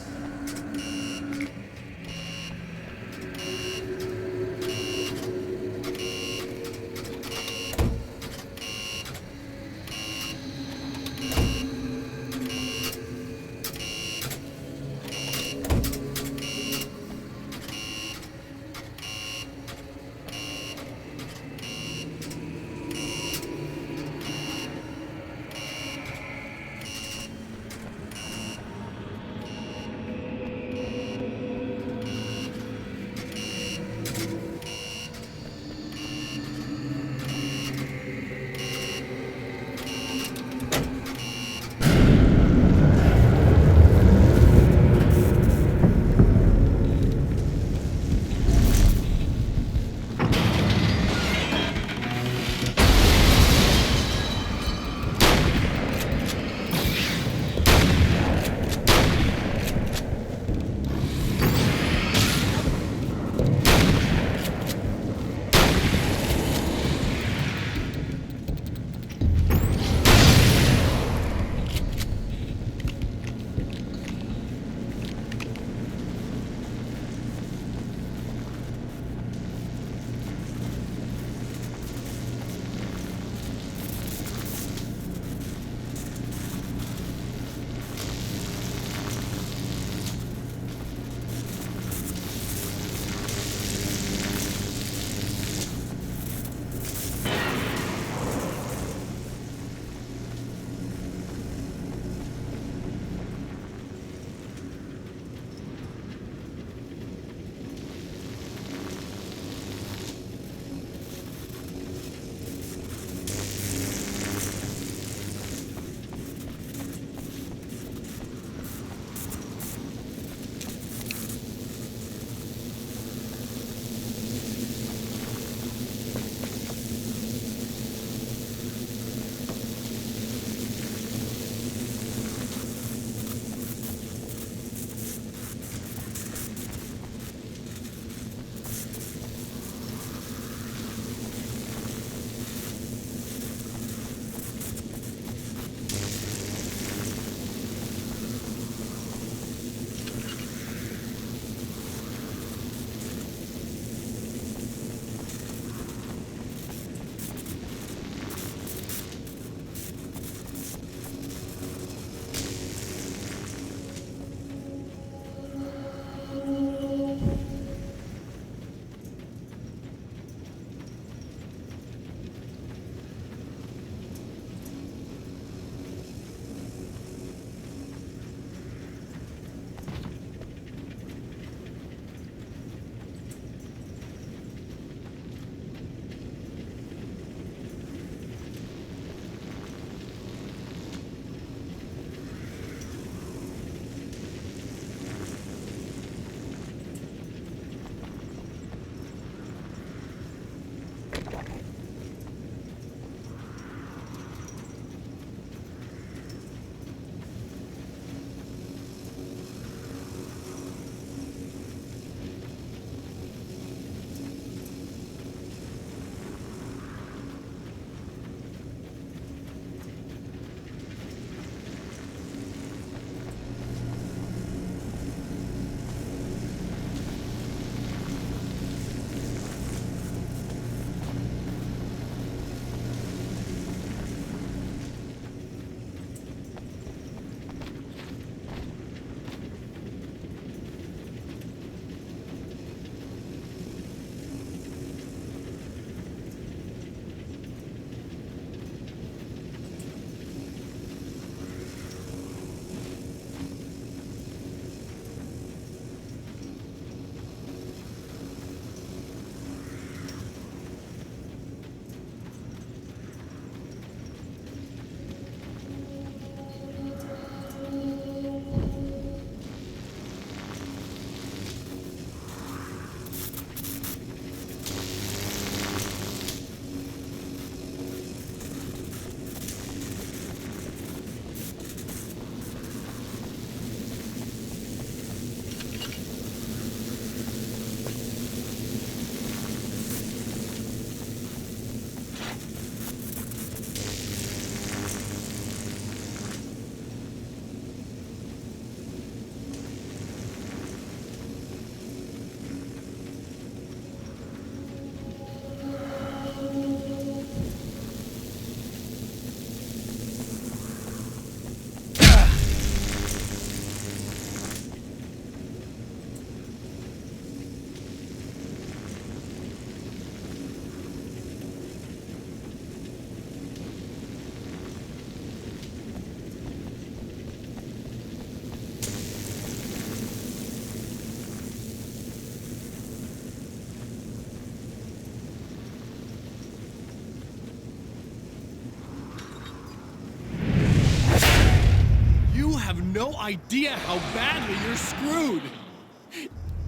no idea how badly you're screwed.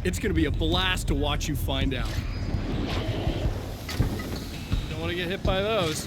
It's gonna be a blast to watch you find out. Don't want to get hit by those.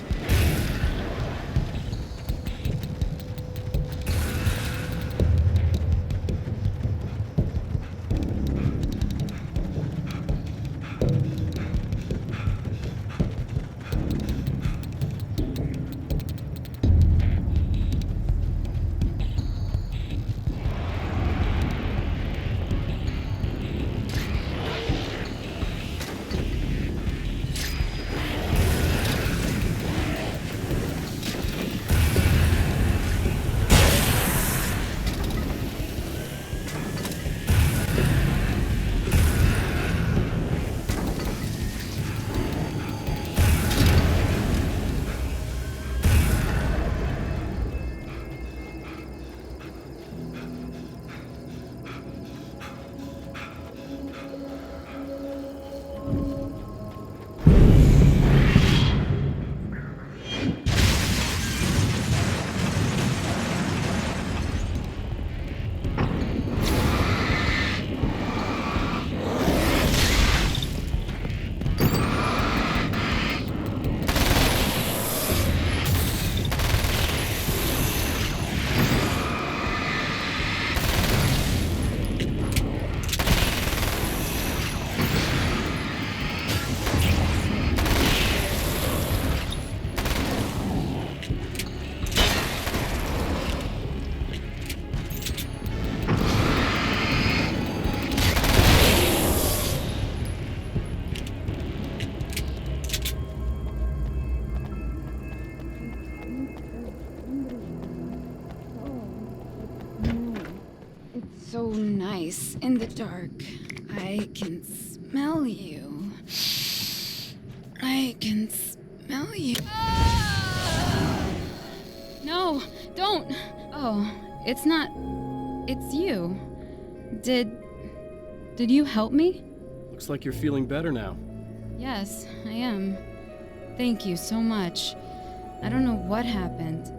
So nice in the dark. I can smell you. I can smell you. Ah! No, don't. Oh, it's not. It's you. Did you help me? Looks like you're feeling better now. Yes, I am. Thank you so much. I don't know what happened.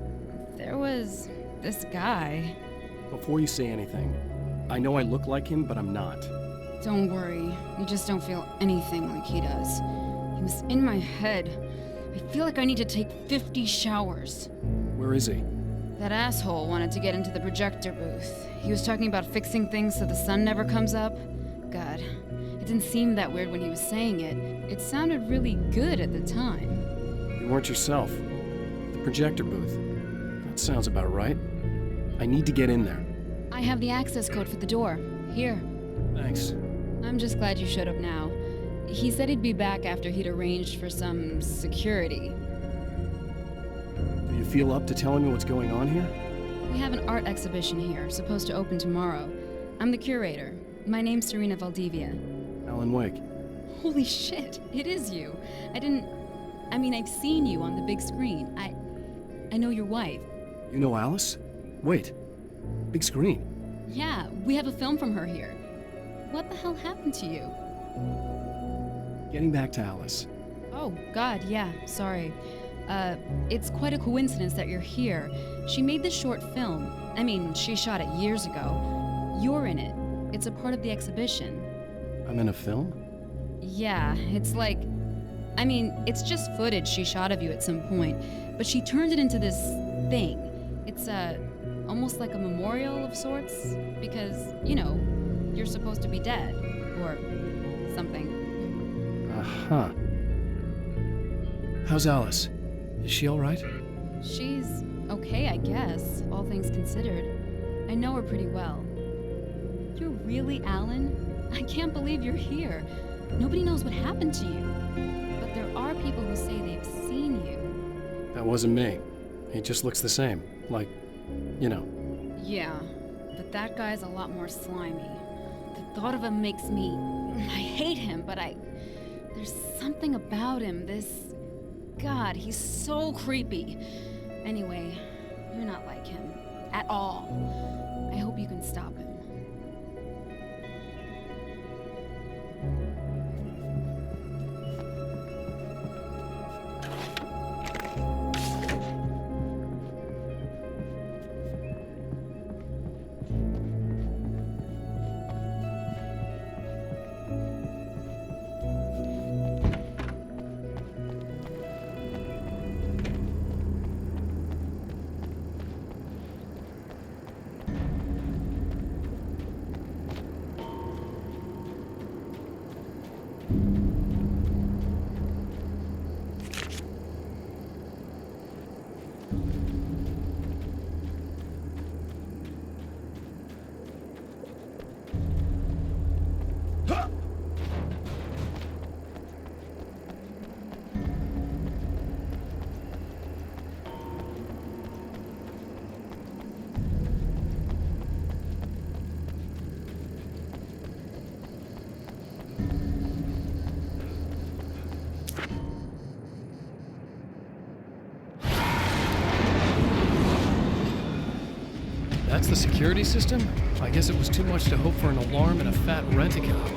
There was this guy. Before you say anything, I know I look like him, but I'm not. Don't worry. You just don't feel anything like he does. He was in my head. I feel like I need to take 50 showers. Where is he? That asshole wanted to get into the projector booth. He was talking about fixing things so the sun never comes up. God, it didn't seem that weird when he was saying it. It sounded really good at the time. You weren't yourself. The projector booth. That sounds about right. I need to get in there. I have the access code for the door. Here. Thanks. I'm just glad you showed up now. He said he'd be back after he'd arranged for some security. Do you feel up to telling me what's going on here? We have an art exhibition here, supposed to open tomorrow. I'm the curator. My name's Serena Valdivia. Alan Wake. Holy shit, it is you. I've seen you on the big screen. I know your wife. You know Alice? Wait. Big screen. Yeah, we have a film from her here. What the hell happened to you? Getting back to Alice. Oh, God, yeah, sorry. It's quite a coincidence that you're here. She made this short film. She shot it years ago. You're in it. It's a part of the exhibition. I'm in a film? Yeah, it's like... it's just footage she shot of you at some point, but she turned it into this thing. It's, almost like a memorial of sorts, because, you're supposed to be dead, or something. Uh-huh. How's Alice? Is she all right? She's okay, I guess, all things considered. I know her pretty well. You're really Alan? I can't believe you're here. Nobody knows what happened to you. But there are people who say they've seen you. That wasn't me. He just looks the same. Like, Yeah, but that guy's a lot more slimy. The thought of him makes me... I hate him, but there's something about him, God, he's so creepy. Anyway, you're not like him. At all. I hope you can stop him. the security system? I guess it was too much to hope for an alarm and a fat rent-a-car.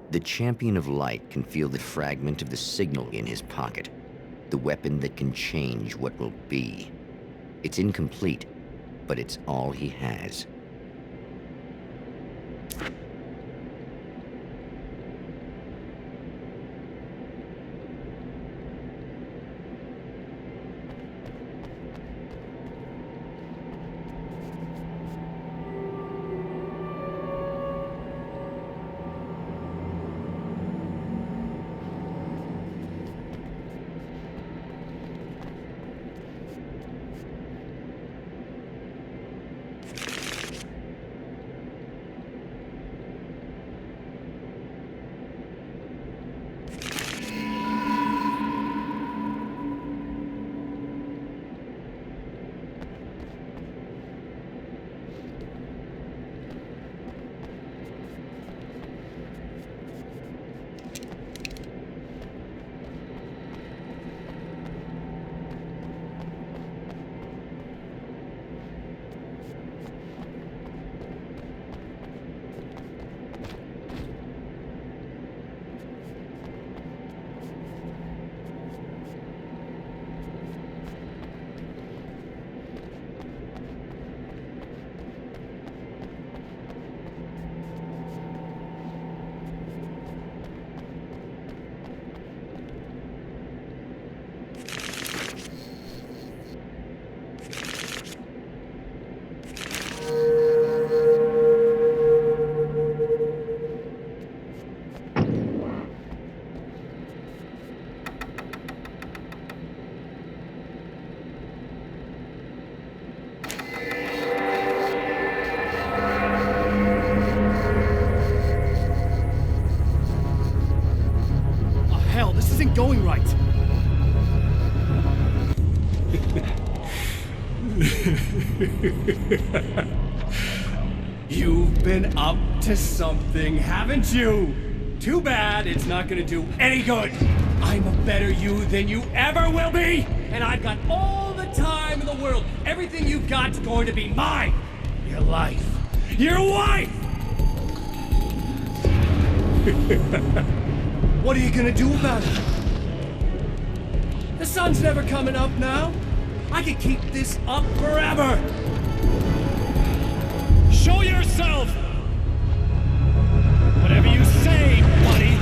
The champion of light can feel the fragment of the signal in his pocket, the weapon that can change what will be. It's incomplete, but it's all he has. Going right. You've been up to something, haven't you? Too bad it's not gonna do any good. I'm a better you than you ever will be, and I've got all the time in the world. Everything you've got's going to be mine. Your life. Your wife! What are you gonna do about it? The sun's never coming up now. I can keep this up forever. Show yourself! Whatever you say, buddy.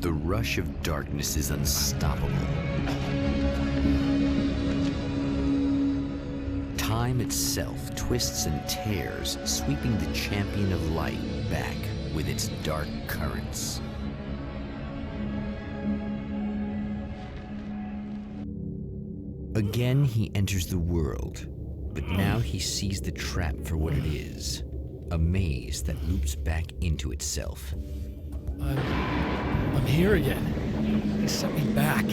The rush of darkness is unstoppable. Time itself twists and tears, sweeping the champion of light back with its dark currents. Again, he enters the world, but now he sees the trap for what it is, a maze that loops back into itself. I'm here again. They sent me back.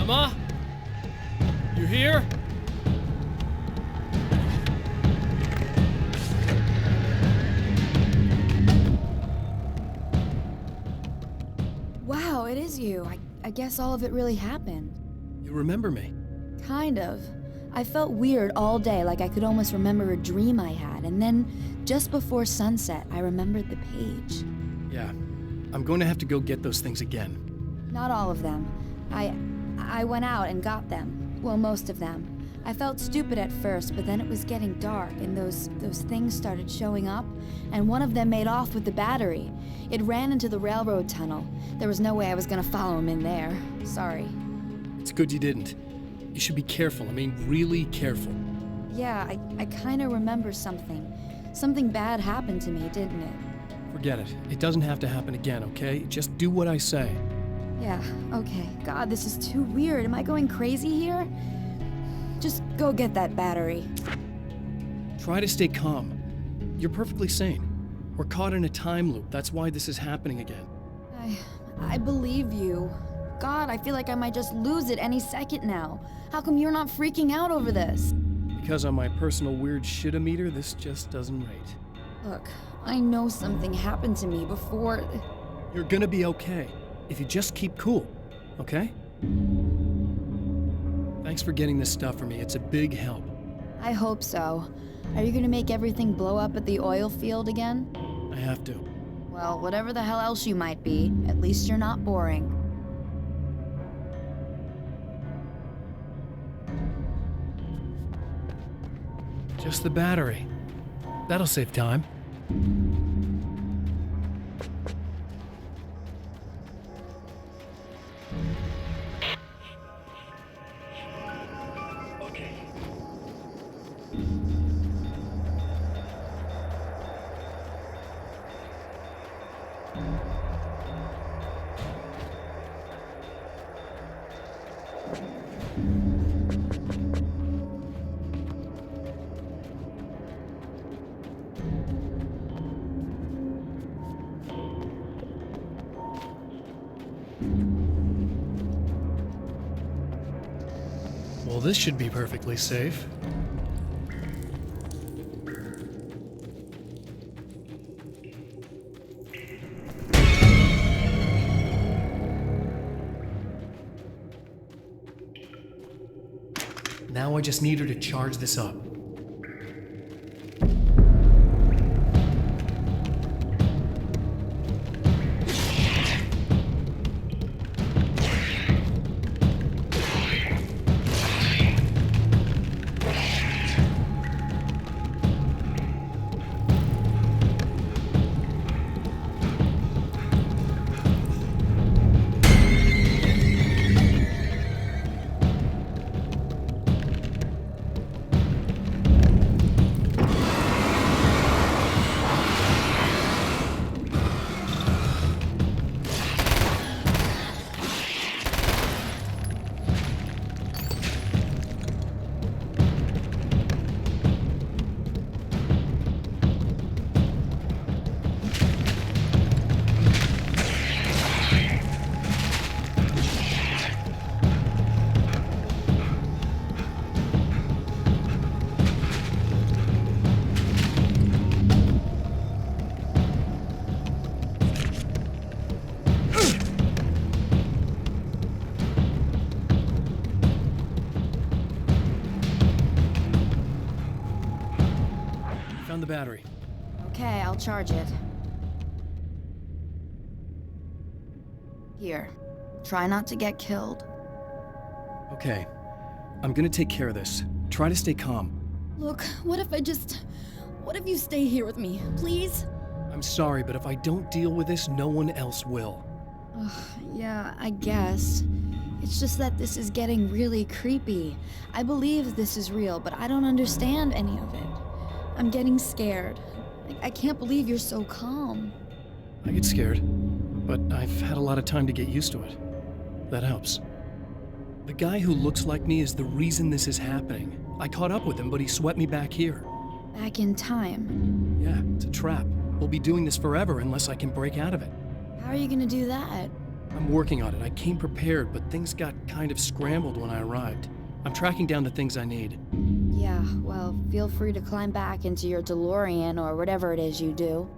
Emma? You here? Wow, it is you. I guess all of it really happened. You remember me? Kind of. I felt weird all day, like I could almost remember a dream I had, and then, just before sunset, I remembered the page. Yeah. I'm going to have to go get those things again. Not all of them. I went out and got them. Well, most of them. I felt stupid at first, but then it was getting dark, and those things started showing up, and one of them made off with the battery. It ran into the railroad tunnel. There was no way I was gonna follow him in there. Sorry. It's good you didn't. You should be careful. I mean, really careful. Yeah, I kinda remember something. Something bad happened to me, didn't it? Forget it. It doesn't have to happen again, okay? Just do what I say. Yeah, okay. God, this is too weird. Am I going crazy here? Just go get that battery. Try to stay calm. You're perfectly sane. We're caught in a time loop. That's why this is happening again. I believe you. God, I feel like I might just lose it any second now. How come you're not freaking out over this? Because on my personal weird shit-o-meter, this just doesn't rate. Look, I know something happened to me before... You're gonna be okay, if you just keep cool, okay? Thanks for getting this stuff for me. It's a big help. I hope so. Are you gonna make everything blow up at the oil field again? I have to. Well, whatever the hell else you might be, at least you're not boring. Just the battery. That'll save time. Okay. Well, this should be perfectly safe. Now I just need her to charge this up. Found the battery. Okay, I'll charge it. Here. Try not to get killed. Okay. I'm gonna take care of this. Try to stay calm. Look, what if you stay here with me, please? I'm sorry, but if I don't deal with this, no one else will. Yeah, I guess. It's just that this is getting really creepy. I believe this is real, but I don't understand any of it. I'm getting scared. I can't believe you're so calm. I get scared, but I've had a lot of time to get used to it. That helps. The guy who looks like me is the reason this is happening. I caught up with him, but he swept me back here. Back in time. Yeah, it's a trap. We'll be doing this forever unless I can break out of it. How are you gonna do that? I'm working on it. I came prepared, but things got kind of scrambled when I arrived. I'm tracking down the things I need. Yeah, well, feel free to climb back into your DeLorean or whatever it is you do.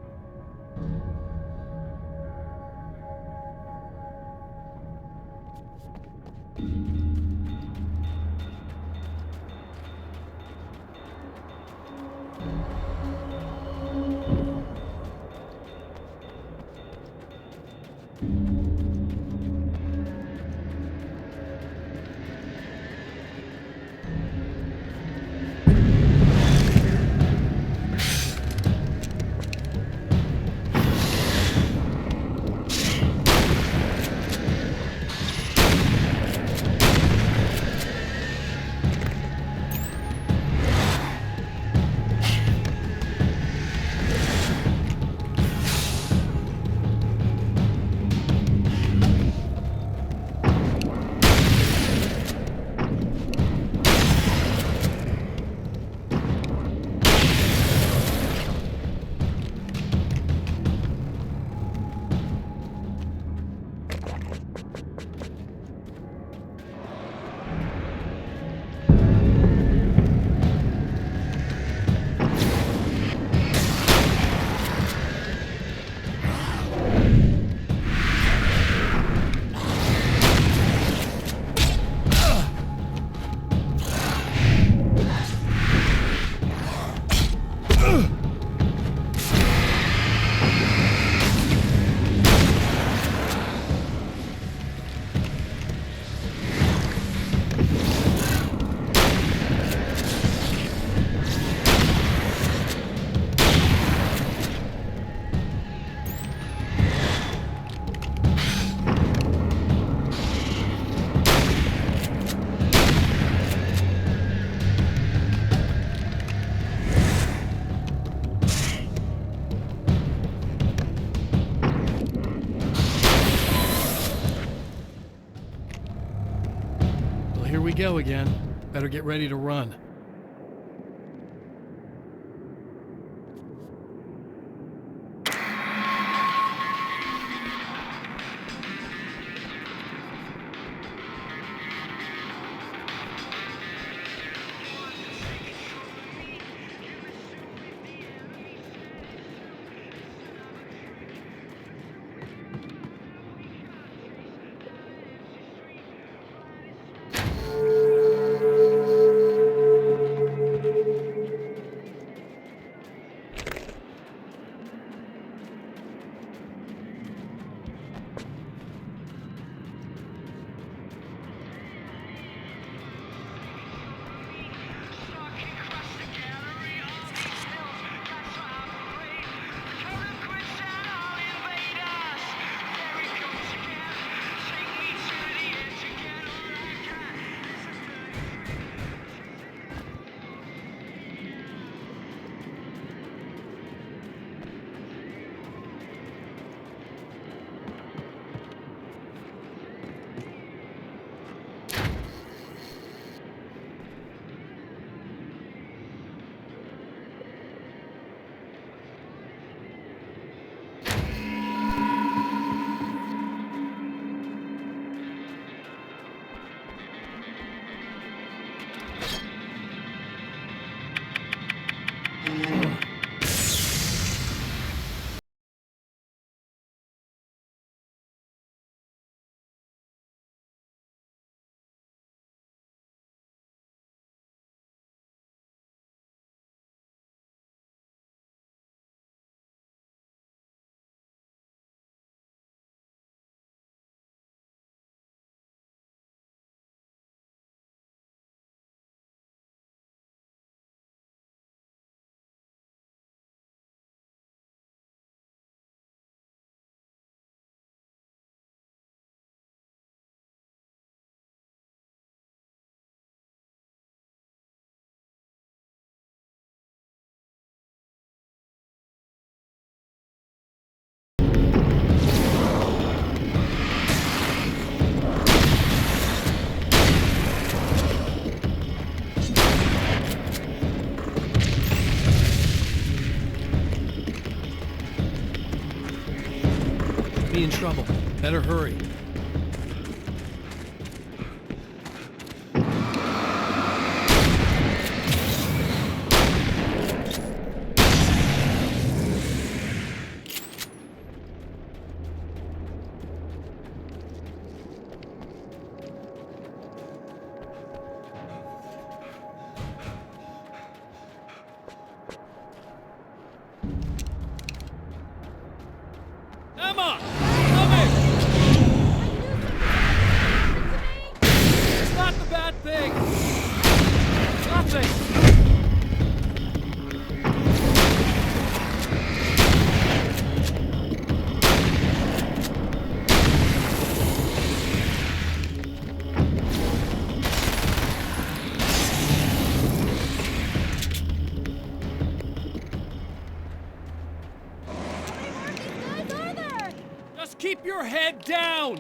we go again. Better get ready to run. Be in trouble. Better hurry. Emma! Coming! It's not the bad thing! Nothing! Just keep your head down!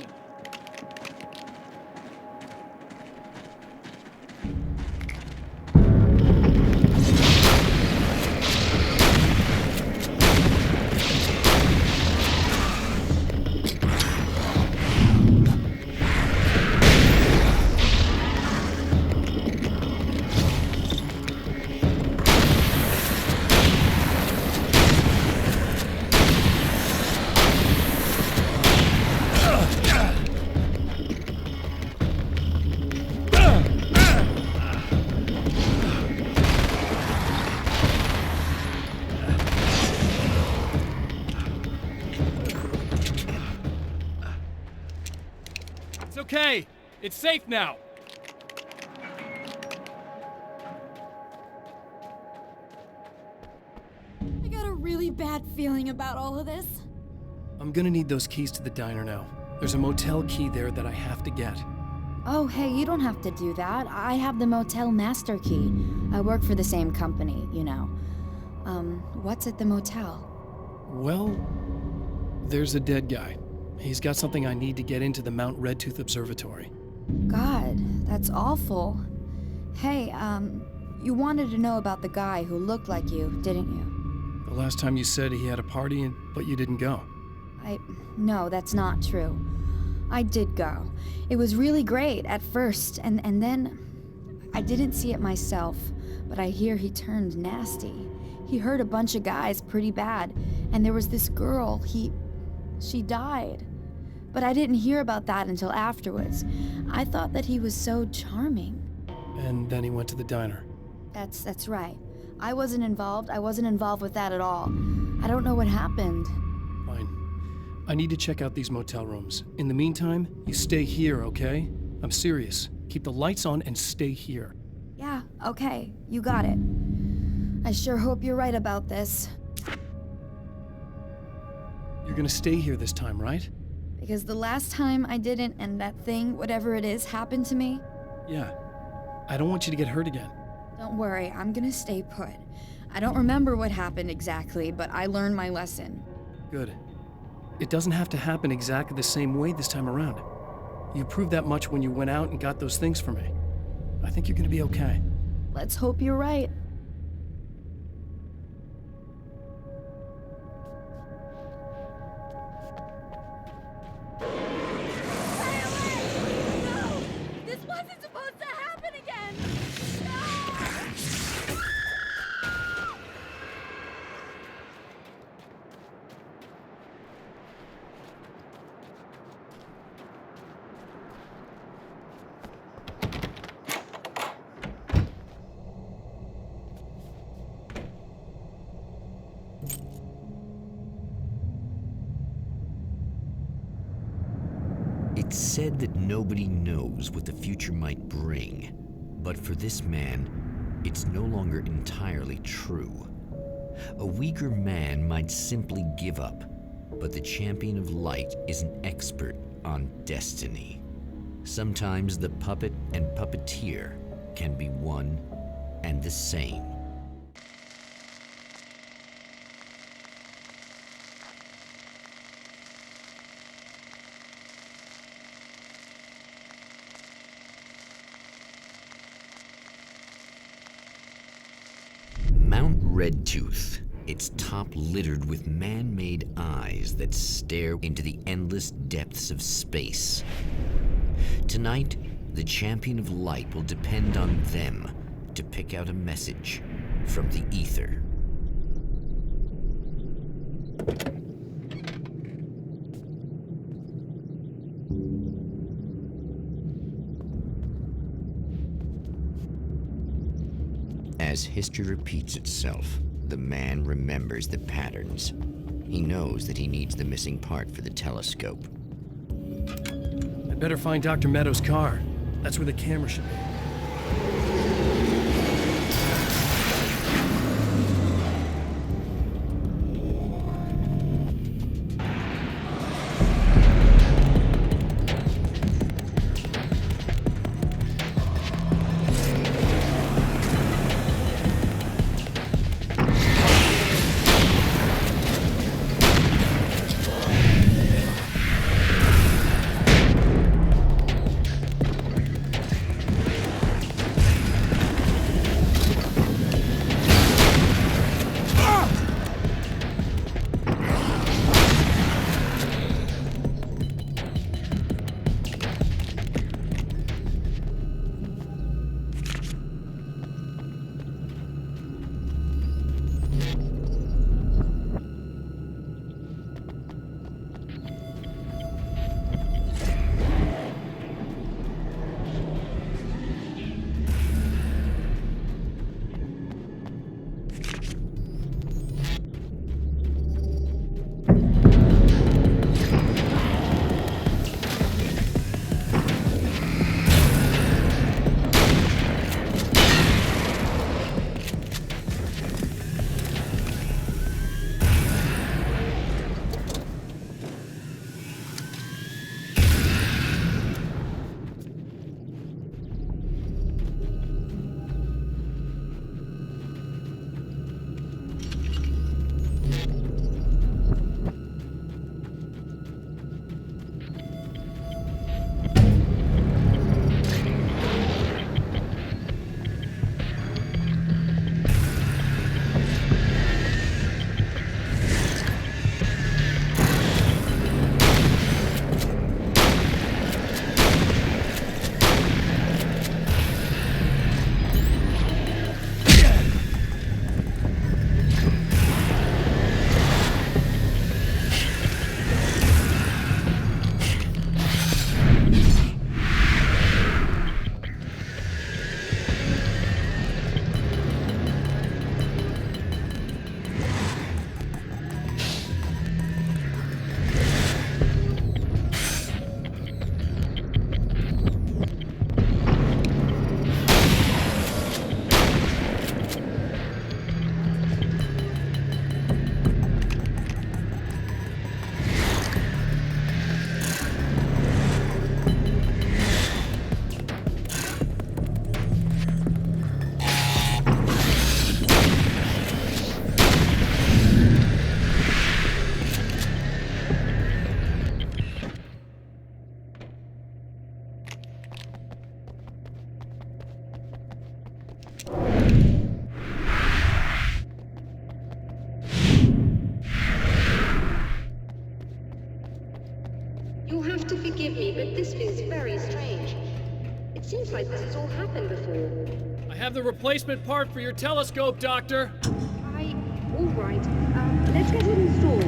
It's okay. It's safe now. I got a really bad feeling about all of this. I'm gonna need those keys to the diner now. There's a motel key there that I have to get. Oh, hey, you don't have to do that. I have the motel master key. I work for the same company, you know. What's at the motel? Well, there's a dead guy. He's got something I need to get into the Mount Redtooth Observatory. God, That's awful. Hey, you wanted to know about the guy who looked like you, didn't you? The last time you said he had a party, but you didn't go. No, that's not true. I did go. It was really great at first, and then I didn't see it myself, but I hear he turned nasty. He hurt a bunch of guys pretty bad, and there was this girl, she died. But I didn't hear about that until afterwards. I thought that he was so charming. And then he went to the diner. That's right. I wasn't involved with that at all. I don't know what happened. Fine. I need to check out these motel rooms. In the meantime, you stay here, okay? I'm serious. Keep the lights on and stay here. Yeah, okay. You got it. I sure hope you're right about this. You're gonna stay here this time, right? Because the last time I didn't, and that thing, whatever it is, happened to me. Yeah. I don't want you to get hurt again. Don't worry, I'm gonna stay put. I don't remember what happened exactly, but I learned my lesson. Good. It doesn't have to happen exactly the same way this time around. You proved that much when you went out and got those things for me. I think you're gonna be okay. Let's hope you're right. This wasn't supposed to happen again! It's said that nobody knows what the future might bring, but for this man, it's no longer entirely true. A weaker man might simply give up, but the champion of light is an expert on destiny. Sometimes the puppet and puppeteer can be one and the same. Mount Redtooth, its top littered with man-made eyes that stare into the endless depths of space. Tonight, the champion of light will depend on them to pick out a message from the ether. As history repeats itself, the man remembers the patterns. He knows that he needs the missing part for the telescope. I'd better find Dr. Meadows' car. That's where the camera should be. You'll have to forgive me, but this feels very strange. It seems like this has all happened before. I have the replacement part for your telescope, Doctor. All right. Let's get it installed.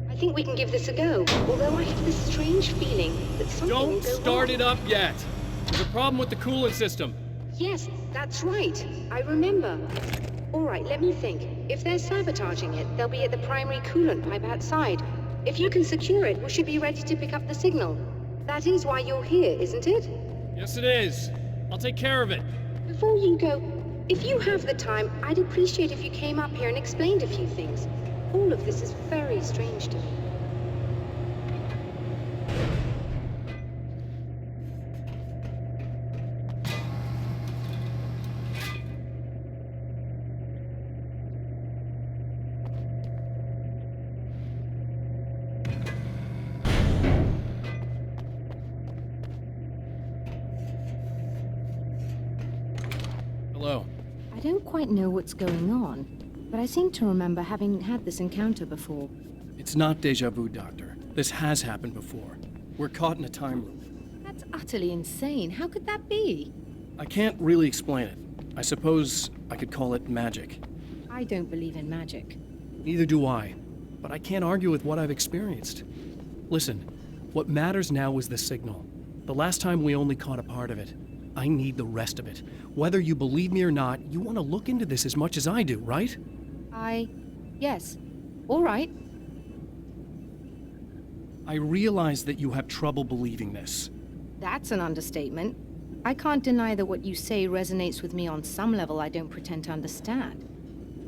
I think we can give this a go, although I have this strange feeling that something will Don't go start wrong. it up yet. There's a problem with the coolant system. Yes, that's right. I remember. All right, let me think. If they're sabotaging it, they'll be at the primary coolant pipe outside. If you can secure it, we should be ready to pick up the signal. That is why you're here, isn't it? Yes, it is. I'll take care of it. Before you go, if you have the time, I'd appreciate if you came up here and explained a few things. All of this is very strange to me. Hello. I don't quite know what's going on, but I seem to remember having had this encounter before. It's not deja vu, Doctor. This has happened before. We're caught in a time loop. That's utterly insane. How could that be? I can't really explain it. I suppose I could call it magic. I don't believe in magic. Neither do I, but I can't argue with what I've experienced. Listen, what matters now is the signal. The last time we only caught a part of it. I need the rest of it. Whether you believe me or not, you want to look into this as much as I do, right? Yes. All right. I realize that you have trouble believing this. That's an understatement. I can't deny that what you say resonates with me on some level I don't pretend to understand.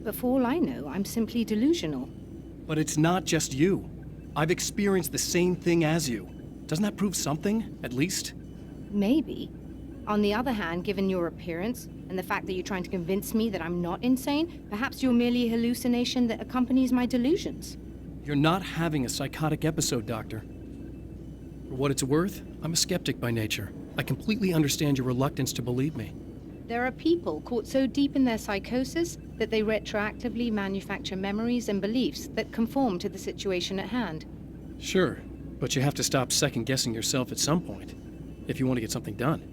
But for all I know, I'm simply delusional. But it's not just you. I've experienced the same thing as you. Doesn't that prove something, at least? Maybe. On the other hand, given your appearance, and the fact that you're trying to convince me that I'm not insane, perhaps you're merely a hallucination that accompanies my delusions. You're not having a psychotic episode, Doctor. For what it's worth, I'm a skeptic by nature. I completely understand your reluctance to believe me. There are people caught so deep in their psychosis that they retroactively manufacture memories and beliefs that conform to the situation at hand. Sure, but you have to stop second-guessing yourself at some point, if you want to get something done.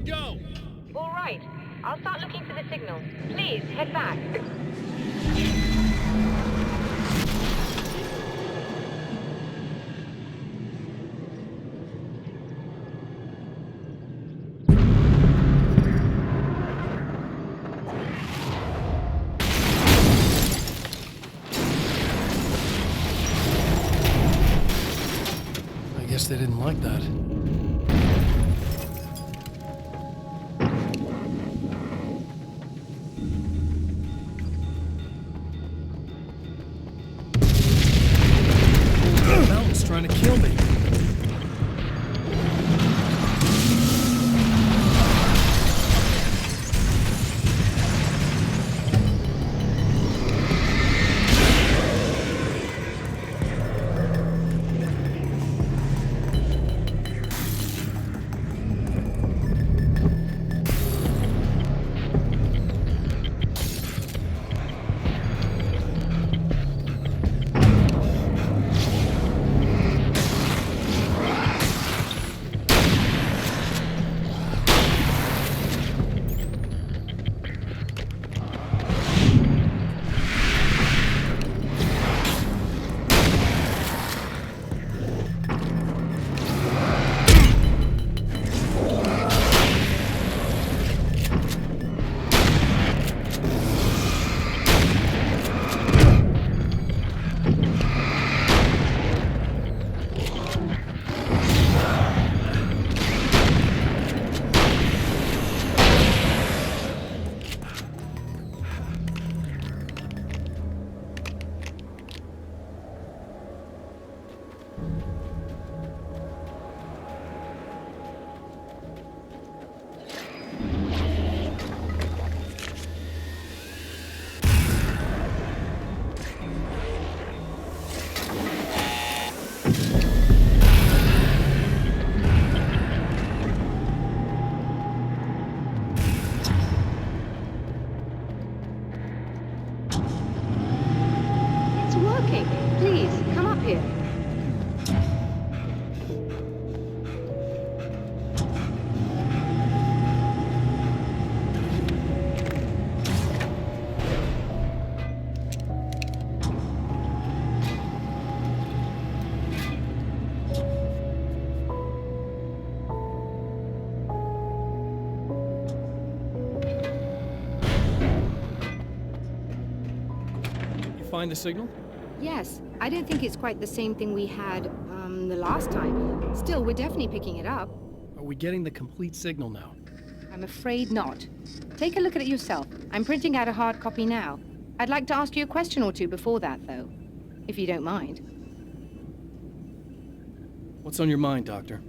go! All right. I'll start looking for the signal. Please, head back. I guess they didn't like that. The mountain's trying to kill me. It's working. Please, come up here. You find the signal? Yes, I don't think it's quite the same thing we had, the last time. Still, we're definitely picking it up. Are we getting the complete signal now? I'm afraid not. Take a look at it yourself. I'm printing out a hard copy now. I'd like to ask you a question or two before that, though, if you don't mind. What's on your mind, Doctor?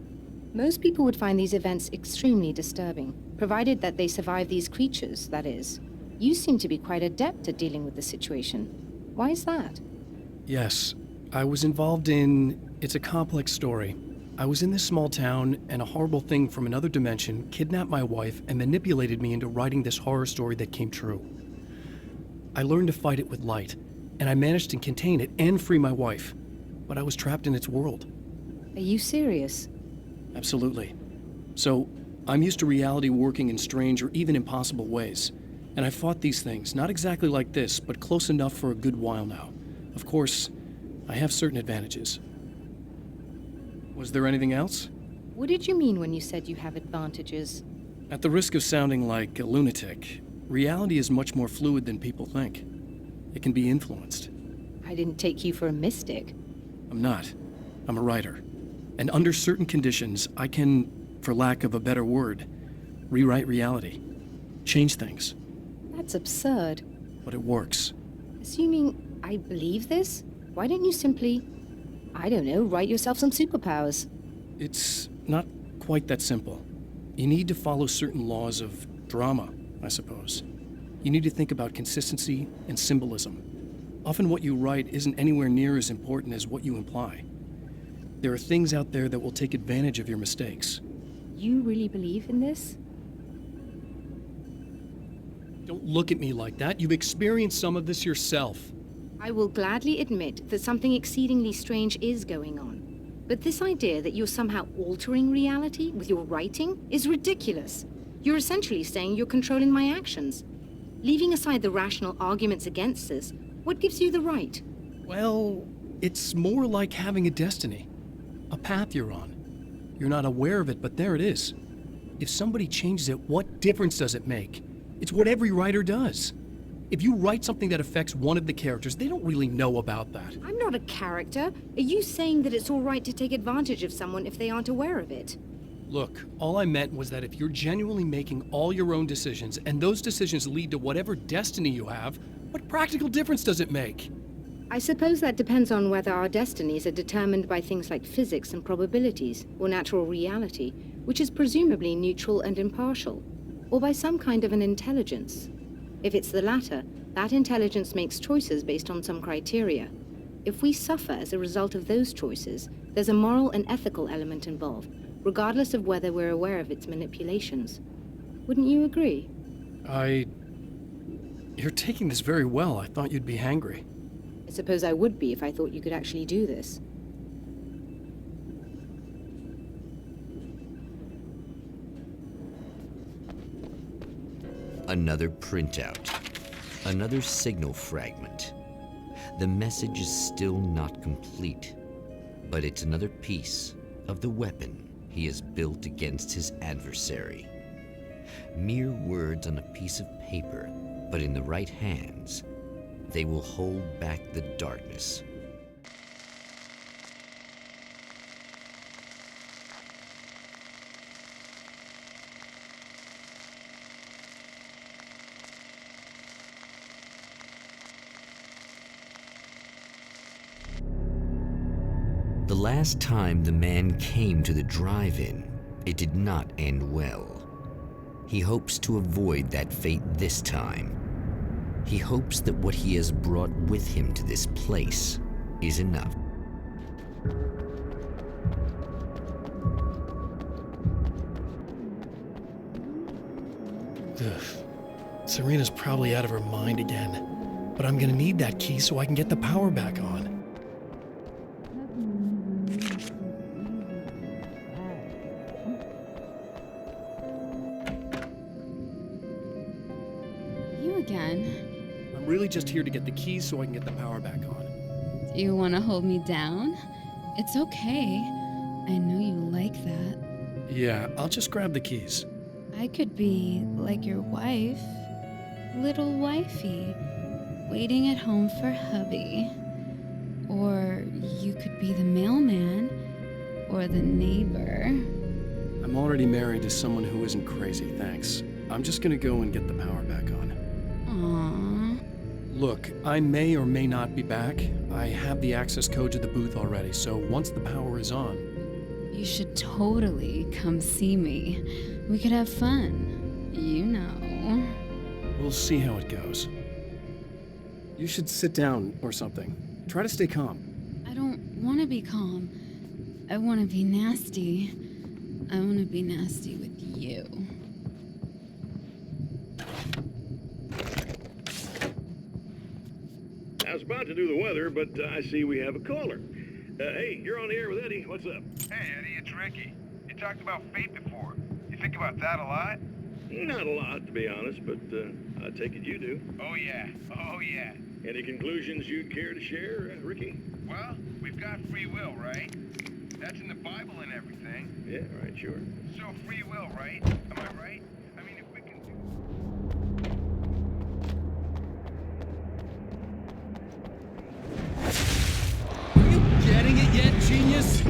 Most people would find these events extremely disturbing, provided that they survive these creatures, that is. You seem to be quite adept at dealing with the situation. Why is that? Yes, I was involved in... It's a complex story. I was in this small town, and a horrible thing from another dimension kidnapped my wife and manipulated me into writing this horror story that came true. I learned to fight it with light, and I managed to contain it and free my wife. But I was trapped in its world. Are you serious? Absolutely. So, I'm used to reality working in strange or even impossible ways. And I fought these things, not exactly like this, but close enough for a good while now. Of course, I have certain advantages. Was there anything else? What did you mean when you said you have advantages? At the risk of sounding like a lunatic, reality is much more fluid than people think. It can be influenced. I didn't take you for a mystic. I'm not. I'm a writer. And under certain conditions, I can, for lack of a better word, rewrite reality. Change things. That's absurd. But it works. Assuming I believe this, why don't you simply, I don't know, write yourself some superpowers? It's not quite that simple. You need to follow certain laws of drama, I suppose. You need to think about consistency and symbolism. Often what you write isn't anywhere near as important as what you imply. There are things out there that will take advantage of your mistakes. You really believe in this? Don't look at me like that. You've experienced some of this yourself. I will gladly admit that something exceedingly strange is going on. But this idea that you're somehow altering reality with your writing is ridiculous. You're essentially saying you're controlling my actions. Leaving aside the rational arguments against this, what gives you the right? Well, it's more like having a destiny. A path you're on. You're not aware of it, but there it is. If somebody changes it, what difference does it make? It's what every writer does. If you write something that affects one of the characters, they don't really know about that. I'm not a character. Are you saying that it's all right to take advantage of someone if they aren't aware of it? Look, all I meant was that if you're genuinely making all your own decisions, and those decisions lead to whatever destiny you have, what practical difference does it make? I suppose that depends on whether our destinies are determined by things like physics and probabilities, or natural reality, which is presumably neutral and impartial, or by some kind of an intelligence. If it's the latter, that intelligence makes choices based on some criteria. If we suffer as a result of those choices, there's a moral and ethical element involved, regardless of whether we're aware of its manipulations. Wouldn't you agree? You're taking this very well. I thought you'd be hangry. I suppose I would be if I thought you could actually do this. Another printout. Another signal fragment. The message is still not complete, but it's another piece of the weapon he has built against his adversary. Mere words on a piece of paper, but in the right hands, they will hold back the darkness. The last time the man came to the drive-in, it did not end well. He hopes to avoid that fate this time. He hopes that what he has brought with him to this place is enough. Ugh. Serena's probably out of her mind again. But I'm gonna need that key so I can get the power back on. You again? I'm really just here to get the keys so I can get the power back on. Do you want to hold me down? It's okay. I know you like that. Yeah, I'll just grab the keys. I could be like your wife, little wifey, waiting at home for hubby. Or you could be the mailman, or the neighbor. I'm already married to someone who isn't crazy, thanks. I'm just gonna go and get the power back on. Aww. Look, I may or may not be back. I have the access code to the booth already, so once the power is on... You should totally come see me. We could have fun. You know. We'll see how it goes. You should sit down or something. Try to stay calm. I don't want to be calm. I want to be nasty. I want to be nasty with you. I was about to do the weather, but I see we have a caller. Hey, you're on the air with Eddie. What's up? Hey, Eddie, it's Ricky. You talked about fate before. You think about that a lot? Not a lot, to be honest, but I take it you do. Oh, yeah. Oh, yeah. Any conclusions you'd care to share, Ricky? Well, we've got free will, right? That's in the Bible and everything. Yeah, right, sure. So free will, right? Am I right? I mean, if we can do... Are you getting it yet, genius?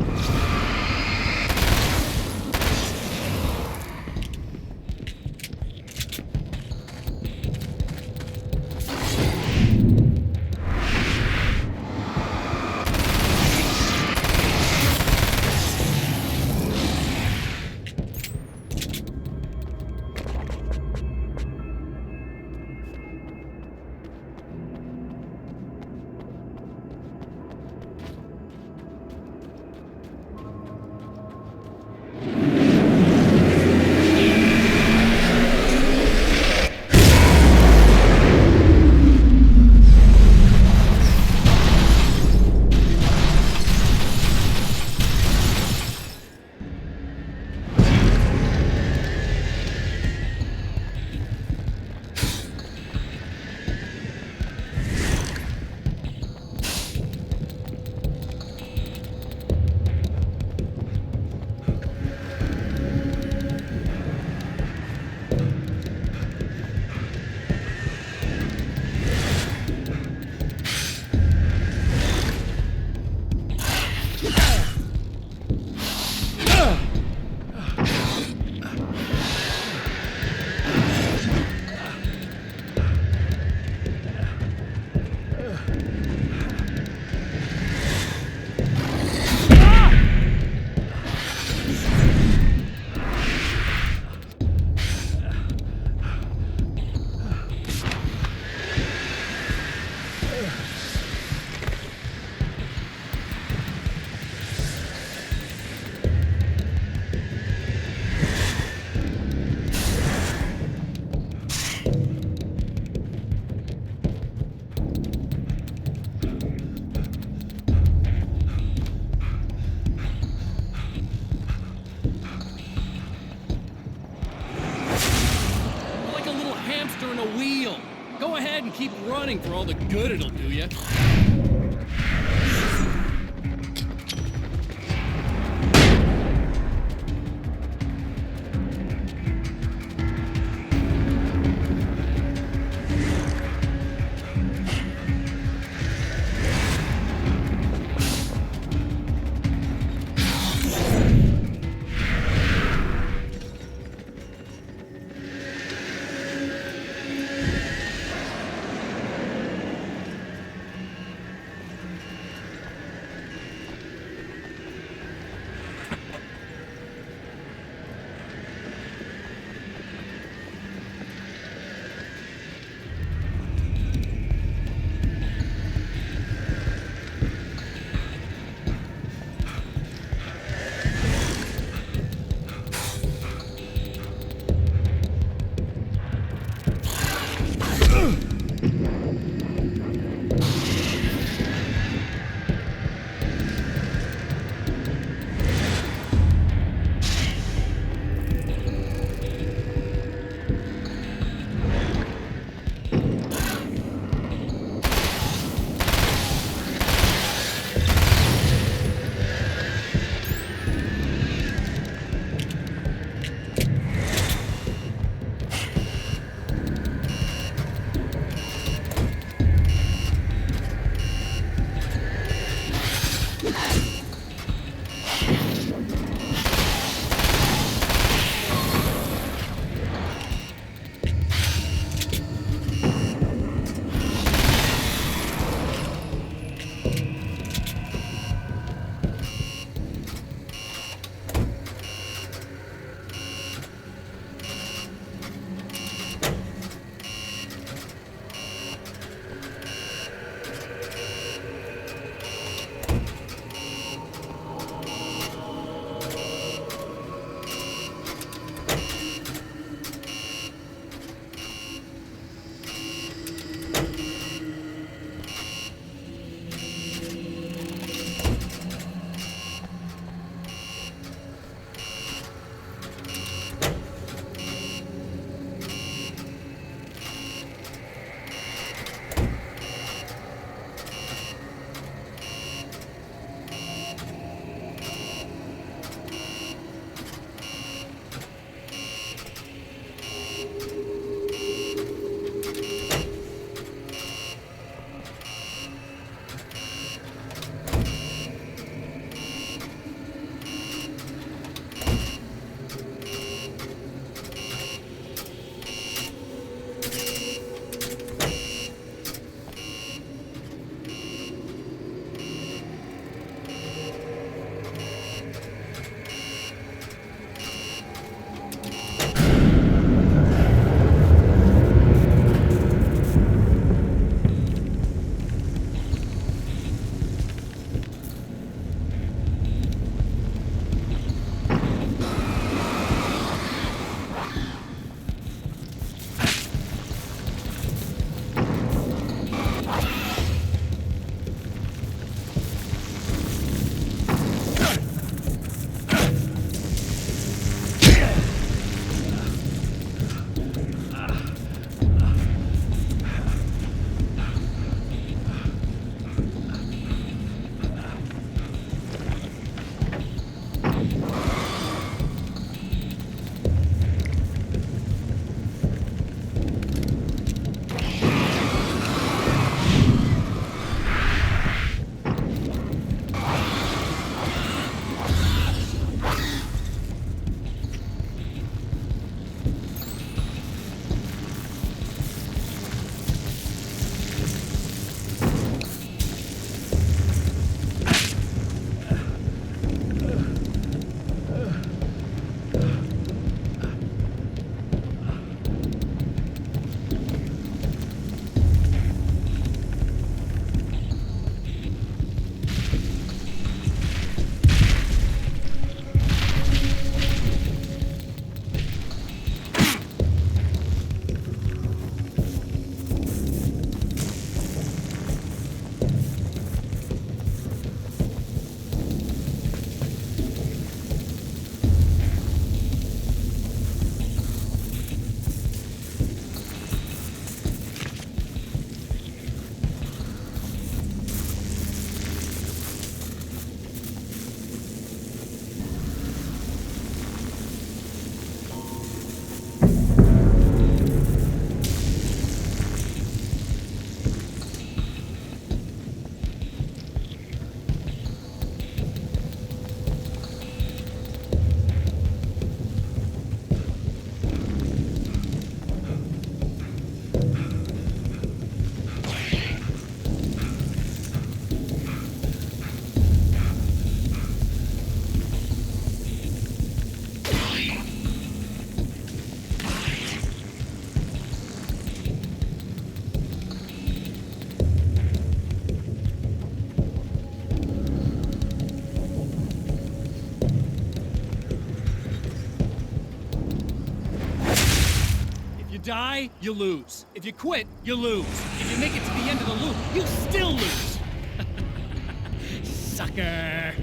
the wheel. Go ahead and keep running for all the good it'll do you. die, you lose. If you quit, you lose. If you make it to the end of the loop, you still lose. Sucker.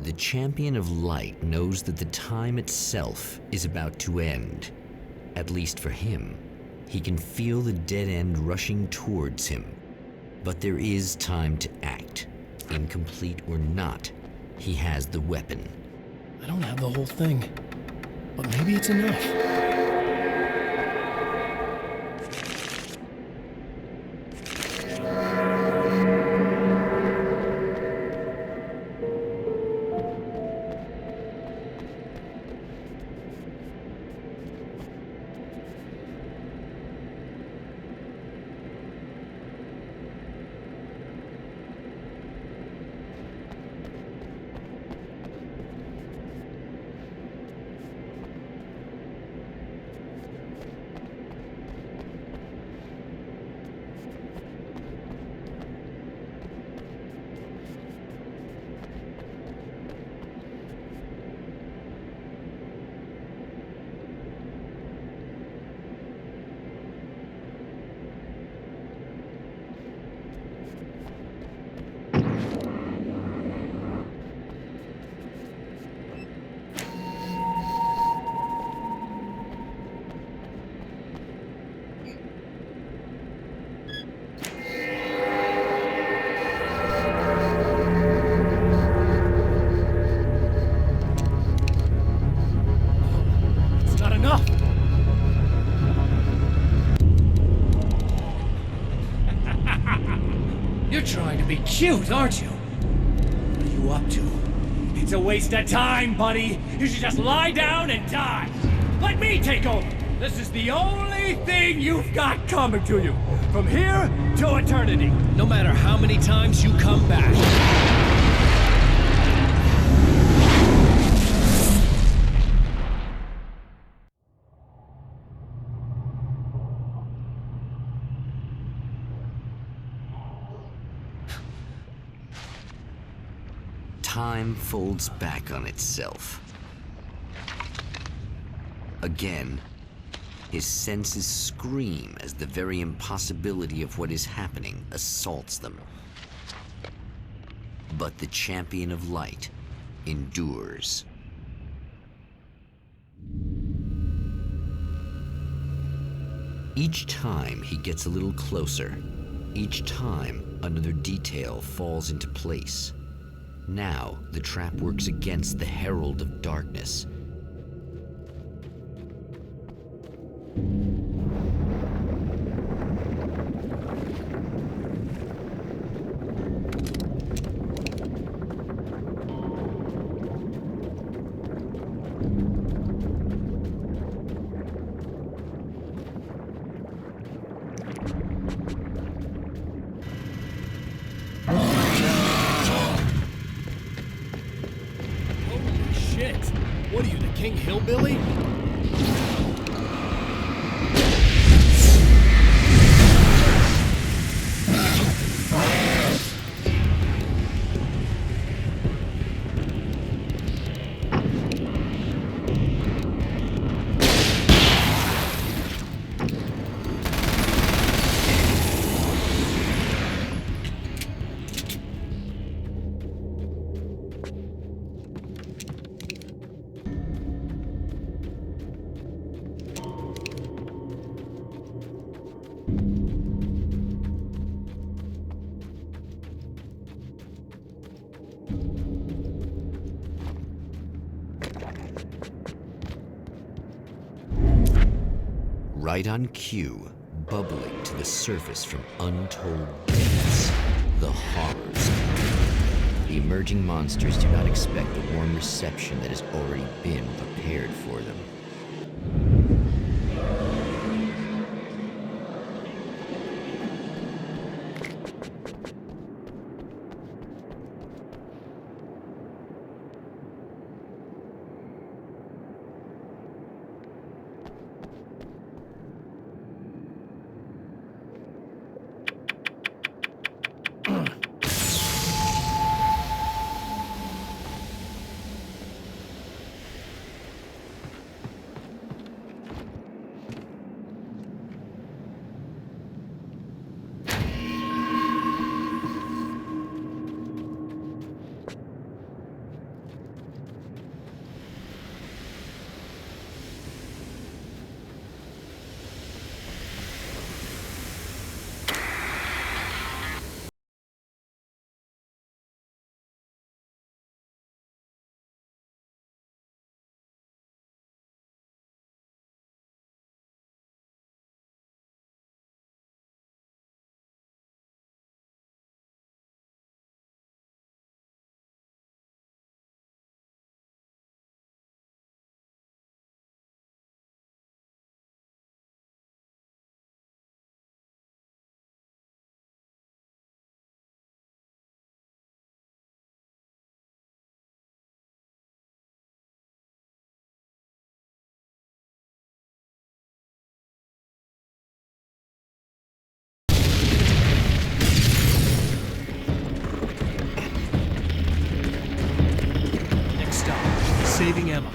The champion of light knows that the time itself is about to end. At least for him. He can feel the dead end rushing towards him. But there is time to act. Incomplete or not, he has the weapon. I don't have the whole thing, but maybe it's enough. You're trying to be cute, aren't you? What are you up to? It's a waste of time, buddy. You should just lie down and die. Let me take over. This is the only thing you've got coming to you. From here to eternity. No matter how many times you come back. Time folds back on itself. Again, his senses scream as the very impossibility of what is happening assaults them. But the champion of light endures. Each time he gets a little closer, each time another detail falls into place. Now, the trap works against the Herald of Darkness. What are you, the King Hillbilly? Right on cue, bubbling to the surface from untold depths, the horrors. The emerging monsters do not expect the warm reception that has already been prepared for them. Saving Emma.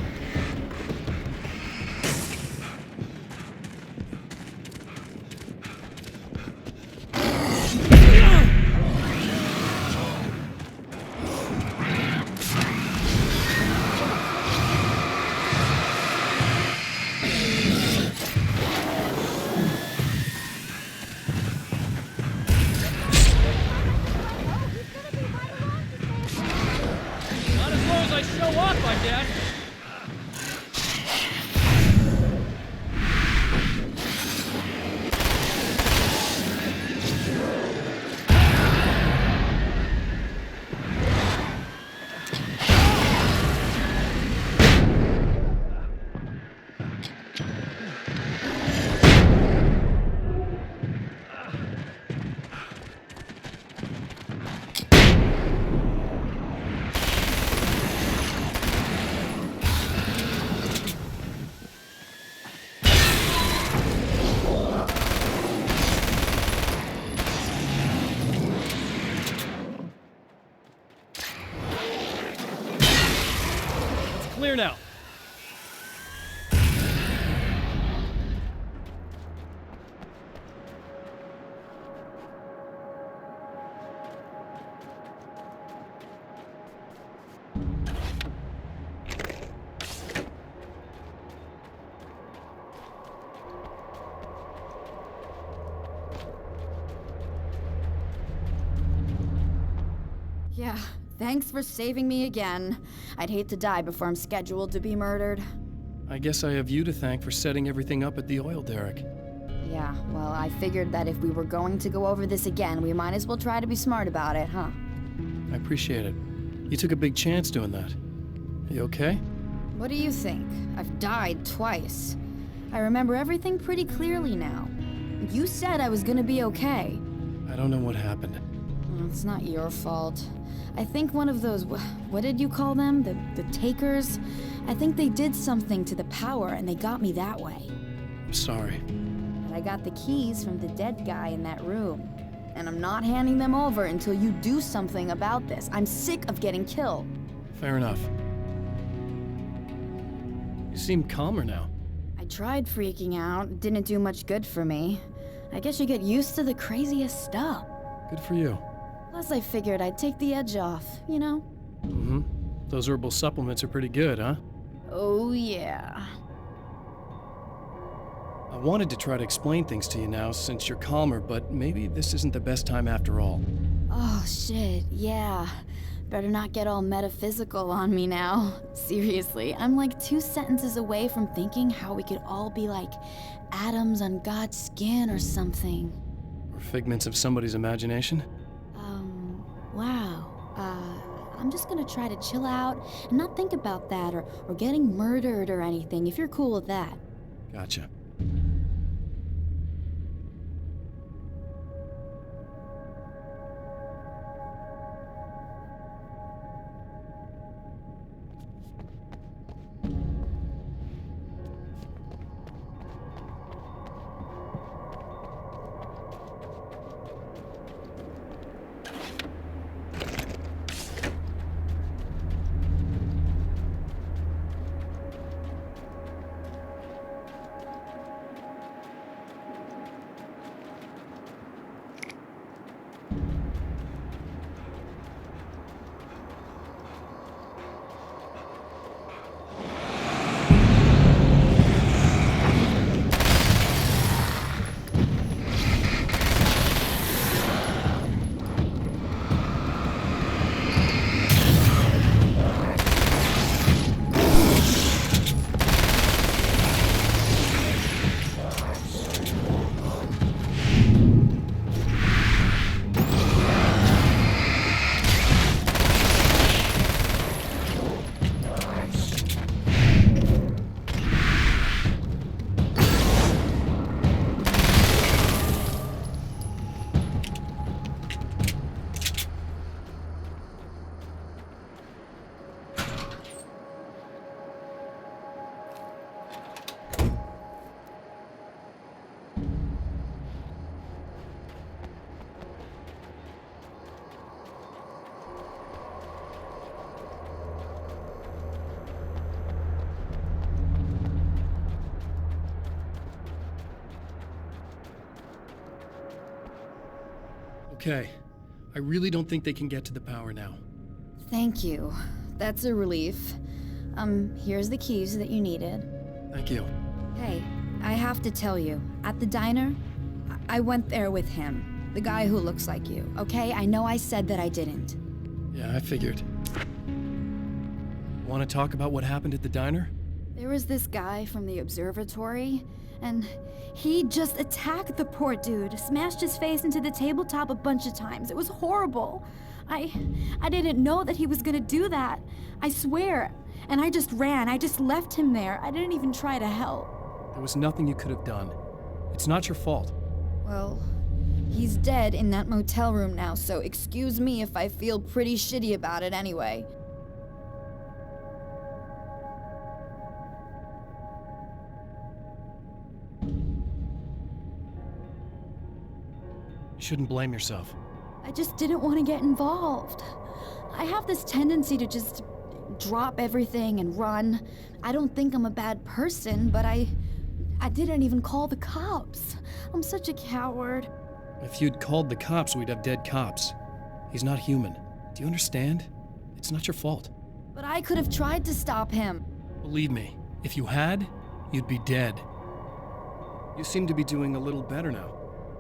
Not as long as I show up, I guess. clear now. Yeah, thanks for saving me again. I'd hate to die before I'm scheduled to be murdered. I guess I have you to thank for setting everything up at the oil derrick. Yeah, well, I figured that if we were going to go over this again, we might as well try to be smart about it, huh? I appreciate it. You took a big chance doing that. You okay? What do you think? I've died twice. I remember everything pretty clearly now. You said I was gonna be okay. I don't know what happened. It's not your fault. I think one of those, what did you call them? The takers? I think they did something to the power and they got me that way. I'm sorry. But I got the keys from the dead guy in that room. And I'm not handing them over until you do something about this. I'm sick of getting killed. Fair enough. You seem calmer now. I tried freaking out. It didn't do much good for me. I guess you get used to the craziest stuff. Good for you. Plus, I figured I'd take the edge off, you know? Mm-hmm. Those herbal supplements are pretty good, huh? Oh, yeah. I wanted to try to explain things to you now since you're calmer, but maybe this isn't the best time after all. Oh, shit, yeah. Better not get all metaphysical on me now. Seriously, I'm like 2 sentences away from thinking how we could all be like atoms on God's skin or something. Or figments of somebody's imagination? Wow. I'm just gonna try to chill out and not think about that or getting murdered or anything, if you're cool with that. Gotcha. Okay. I really don't think they can get to the power now. Thank you. That's a relief. Here's the keys that you needed. Thank you. Hey, I have to tell you, at the diner, I went there with him. The guy who looks like you, okay? I know I said that I didn't. Yeah, I figured. Want to talk about what happened at the diner? There was this guy from the observatory, and he just attacked the poor dude, smashed his face into the tabletop a bunch of times. It was horrible. I didn't know that he was gonna do that. I swear. And I just ran. I just left him there. I didn't even try to help. There was nothing you could have done. It's not your fault. Well, he's dead in that motel room now, so excuse me if I feel pretty shitty about it anyway. You shouldn't blame yourself. I just didn't want to get involved. I have this tendency to just drop everything and run. I don't think I'm a bad person, but I didn't even call the cops. I'm such a coward. If you'd called the cops, we'd have dead cops. He's not human. Do you understand? It's not your fault. But I could have tried to stop him. Believe me, if you had, you'd be dead. You seem to be doing a little better now.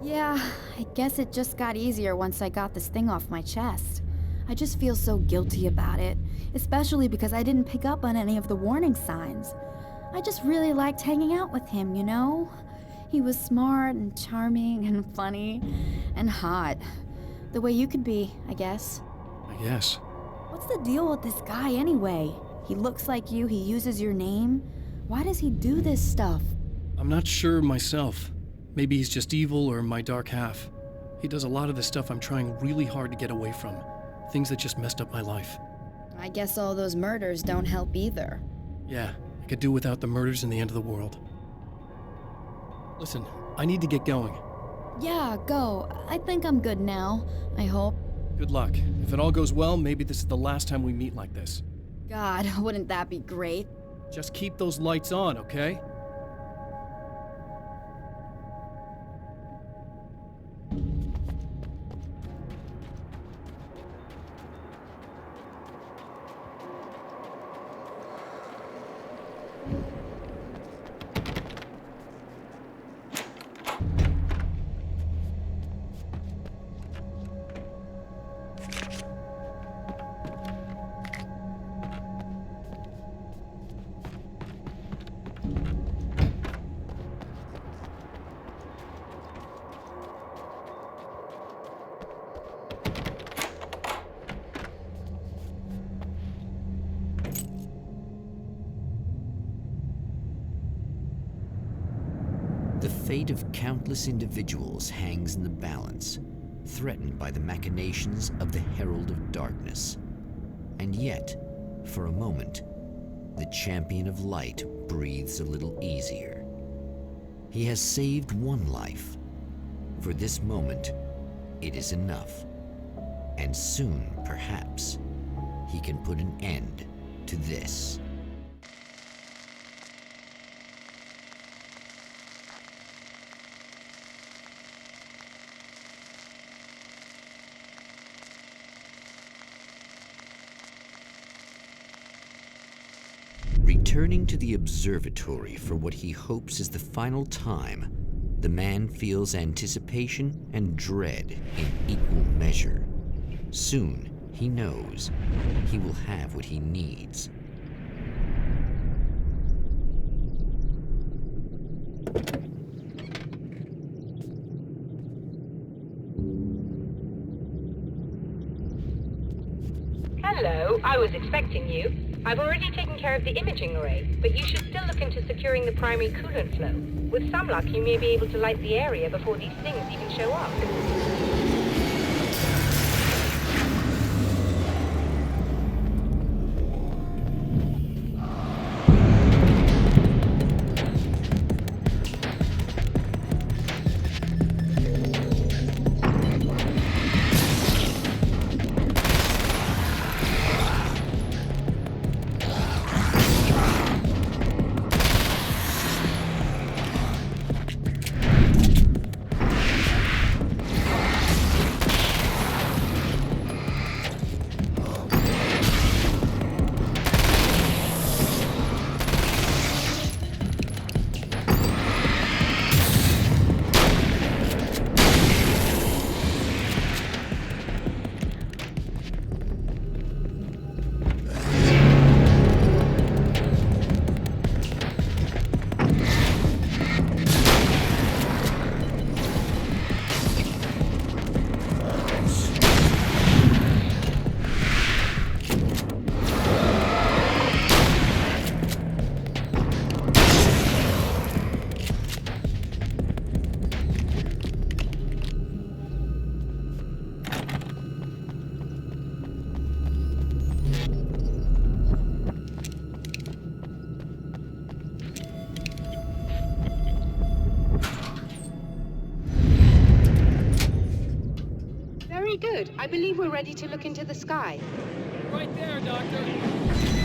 Yeah, I guess it just got easier once I got this thing off my chest. I just feel so guilty about it, especially because I didn't pick up on any of the warning signs. I just really liked hanging out with him, you know? He was smart and charming and funny and hot. The way you could be, I guess. I guess. What's the deal with this guy anyway? He looks like you, he uses your name. Why does he do this stuff? I'm not sure myself. Maybe he's just evil or my dark half. He does a lot of the stuff I'm trying really hard to get away from. Things that just messed up my life. I guess all those murders don't help either. Yeah, I could do without the murders and the end of the world. Listen, I need to get going. Yeah, go. I think I'm good now. I hope. Good luck. If it all goes well, maybe this is the last time we meet like this. God, wouldn't that be great? Just keep those lights on, okay? The fate of countless individuals hangs in the balance, threatened by the machinations of the Herald of Darkness. And yet, for a moment, the Champion of Light breathes a little easier. He has saved one life. For this moment, it is enough. And soon, perhaps, he can put an end to this. Returning to the observatory for what he hopes is the final time, the man feels anticipation and dread in equal measure. Soon, he knows he will have what he needs. Hello, I was expecting you. I've already taken care of the imaging array, but you should still look into securing the primary coolant flow. With some luck, you may be able to light the area before these things even show up. Very good. I believe we're ready to look into the sky. Right there, Doctor.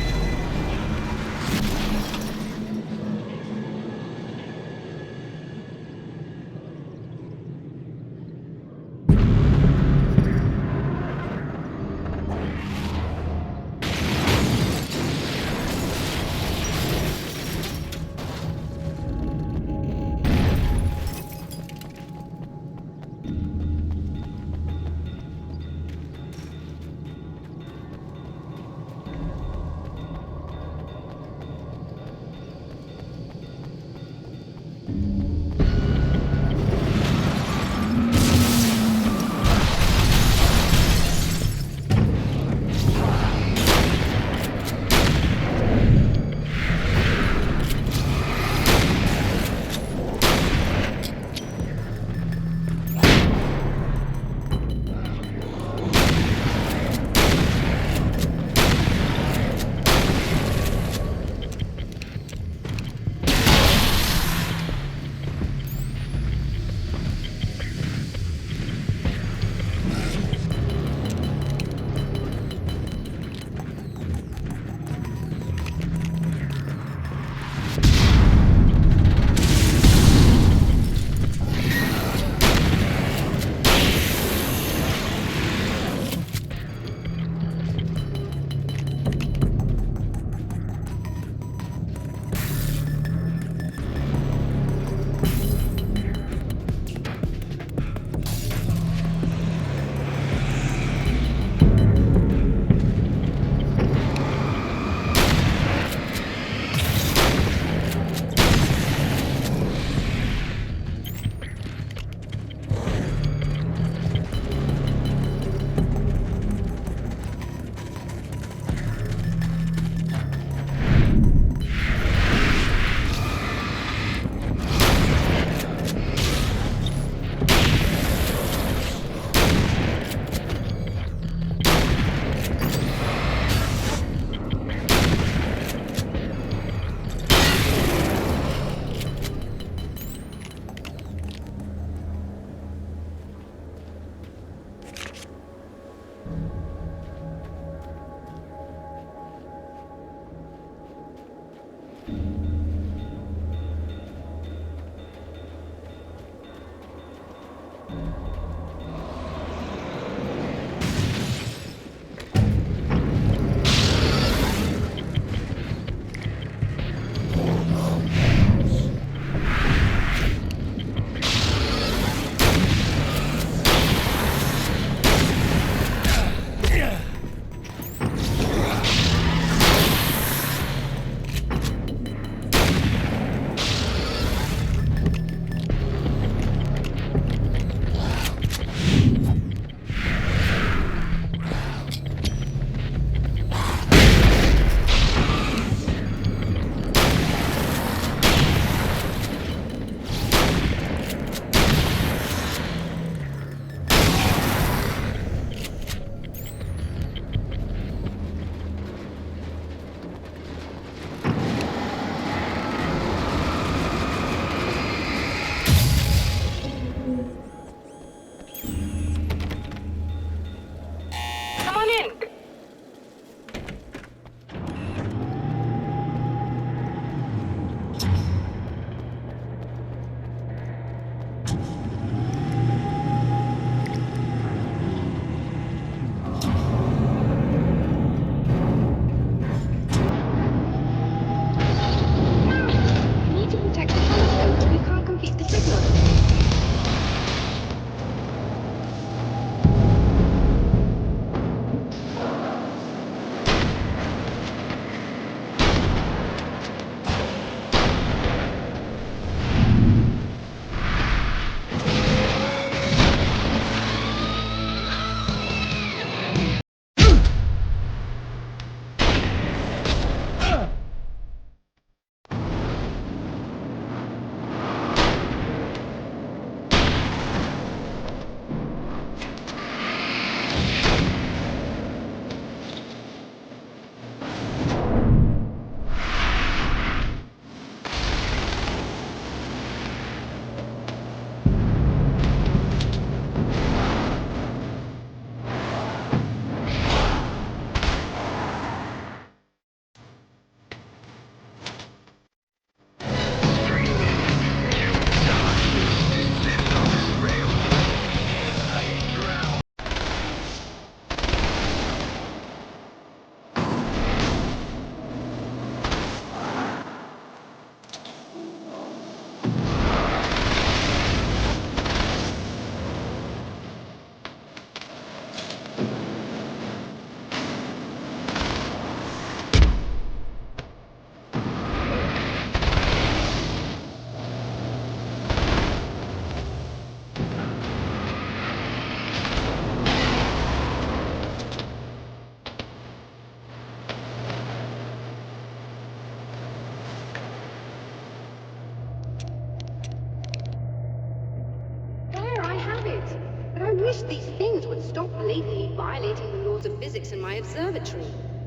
wish these things would stop blatantly violating the laws of physics in my observatory.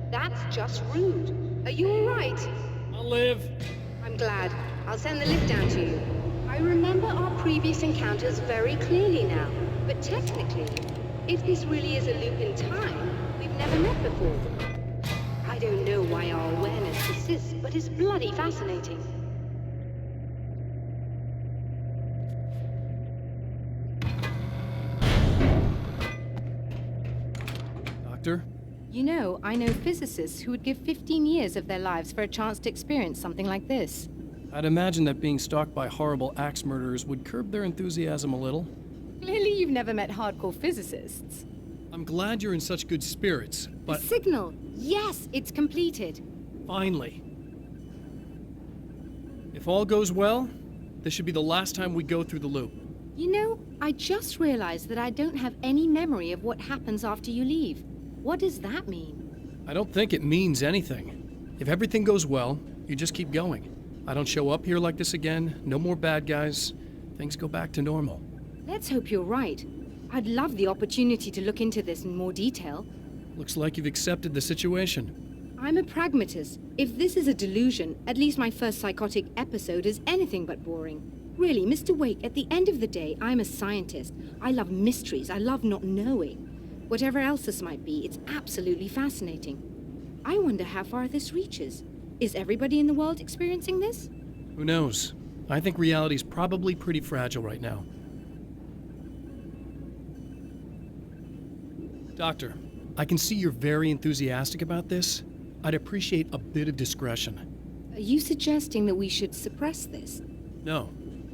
That's just rude. Are you alright? I'll live. I'm glad. I'll send the lift down to you. I remember our previous encounters very clearly now, but technically, if this really is a loop in time, we've never met before. I don't know why our awareness persists, but it's bloody fascinating. Doctor? You know, I know physicists who would give 15 years of their lives for a chance to experience something like this. I'd imagine that being stalked by horrible axe murderers would curb their enthusiasm a little. Clearly you've never met hardcore physicists. I'm glad you're in such good spirits, but... The signal! Yes, it's completed. Finally. If all goes well, this should be the last time we go through the loop. You know, I just realized that I don't have any memory of what happens after you leave. What does that mean? I don't think it means anything. If everything goes well, you just keep going. I don't show up here like this again, no more bad guys. Things go back to normal. Let's hope you're right. I'd love the opportunity to look into this in more detail. Looks like you've accepted the situation. I'm a pragmatist. If this is a delusion, at least my first psychotic episode is anything but boring. Really, Mr. Wake, at the end of the day, I'm a scientist. I love mysteries. I love not knowing. Whatever else this might be, it's absolutely fascinating. I wonder how far this reaches. Is everybody in the world experiencing this? Who knows? I think reality's probably pretty fragile right now. Doctor, I can see you're very enthusiastic about this. I'd appreciate a bit of discretion. Are you suggesting that we should suppress this? No.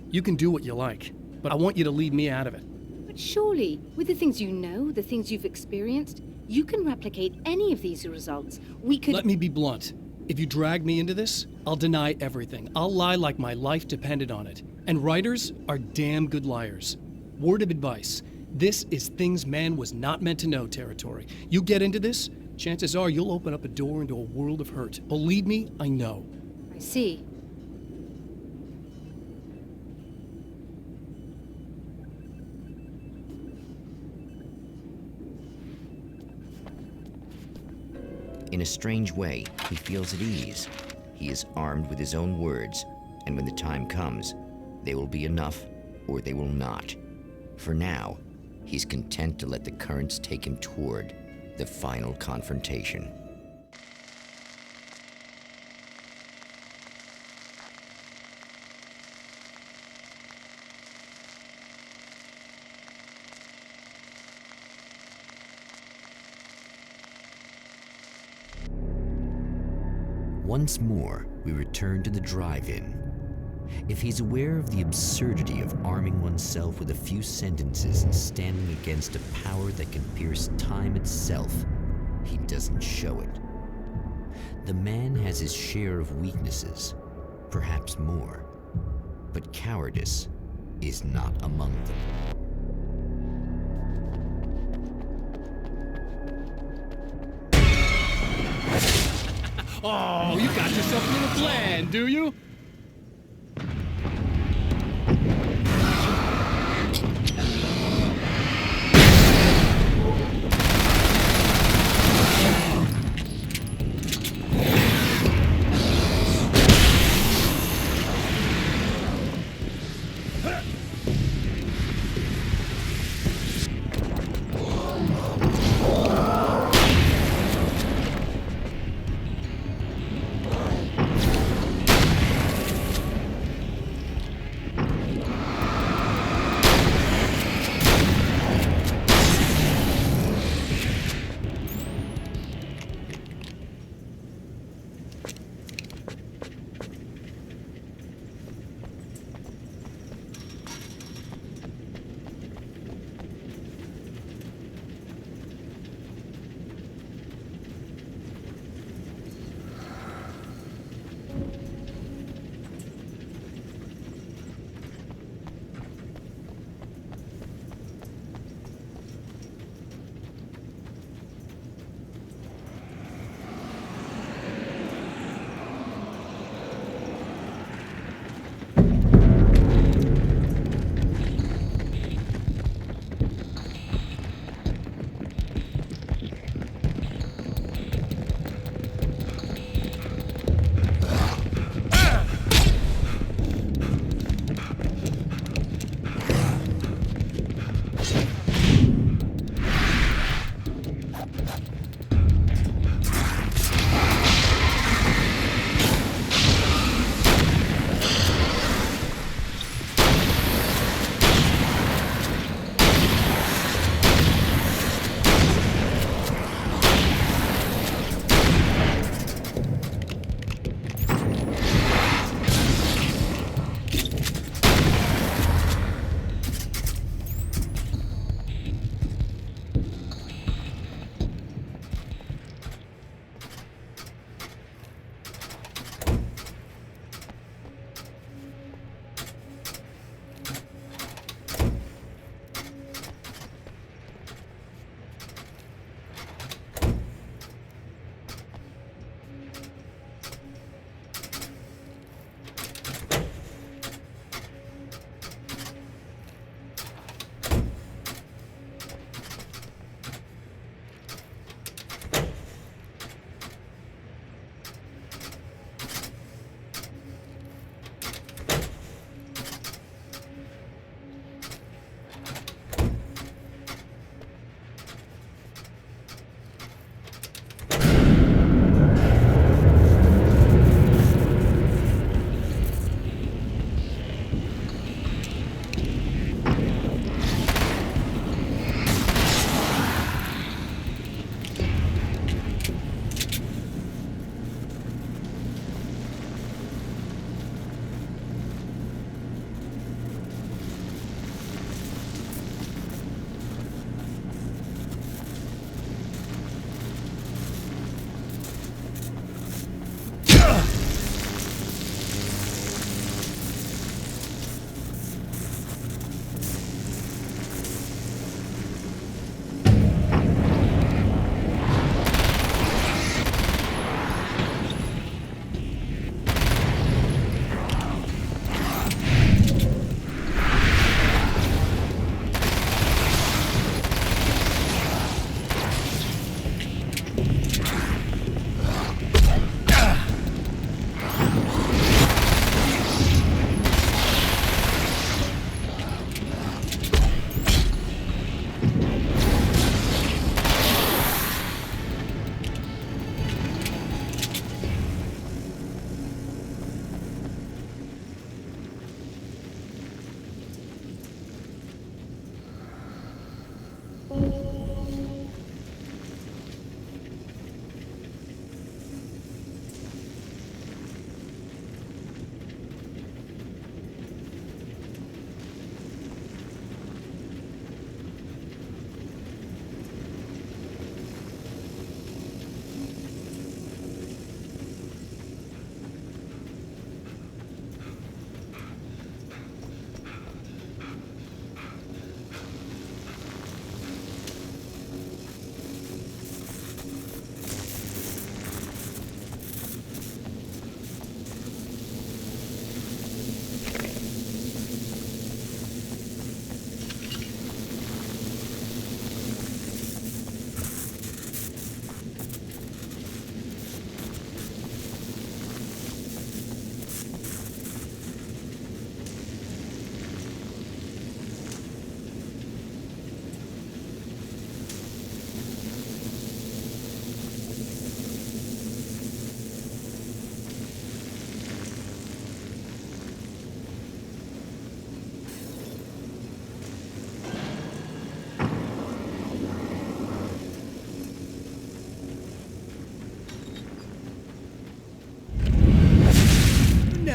You can do what you like, but I want you to leave me out of it. But surely, with the things you know, the things you've experienced, you can replicate any of these results. We could— Let me be blunt. If you drag me into this, I'll deny everything. I'll lie like my life depended on it. And writers are damn good liars. Word of advice. This is things man was not meant to know territory. You get into this, chances are you'll open up a door into a world of hurt. Believe me, I know. I see. In a strange way, he feels at ease. He is armed with his own words, and when the time comes, they will be enough or they will not. For now, he's content to let the currents take him toward the final confrontation. Once more, we return to the drive-in. If he's aware of the absurdity of arming oneself with a few sentences and standing against a power that can pierce time itself, he doesn't show it. The man has his share of weaknesses, perhaps more, but cowardice is not among them. Oh, you got yourself a little plan, do you?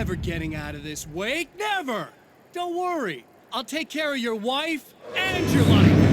never getting out of this, Wake. Never! Don't worry. I'll take care of your wife and your life.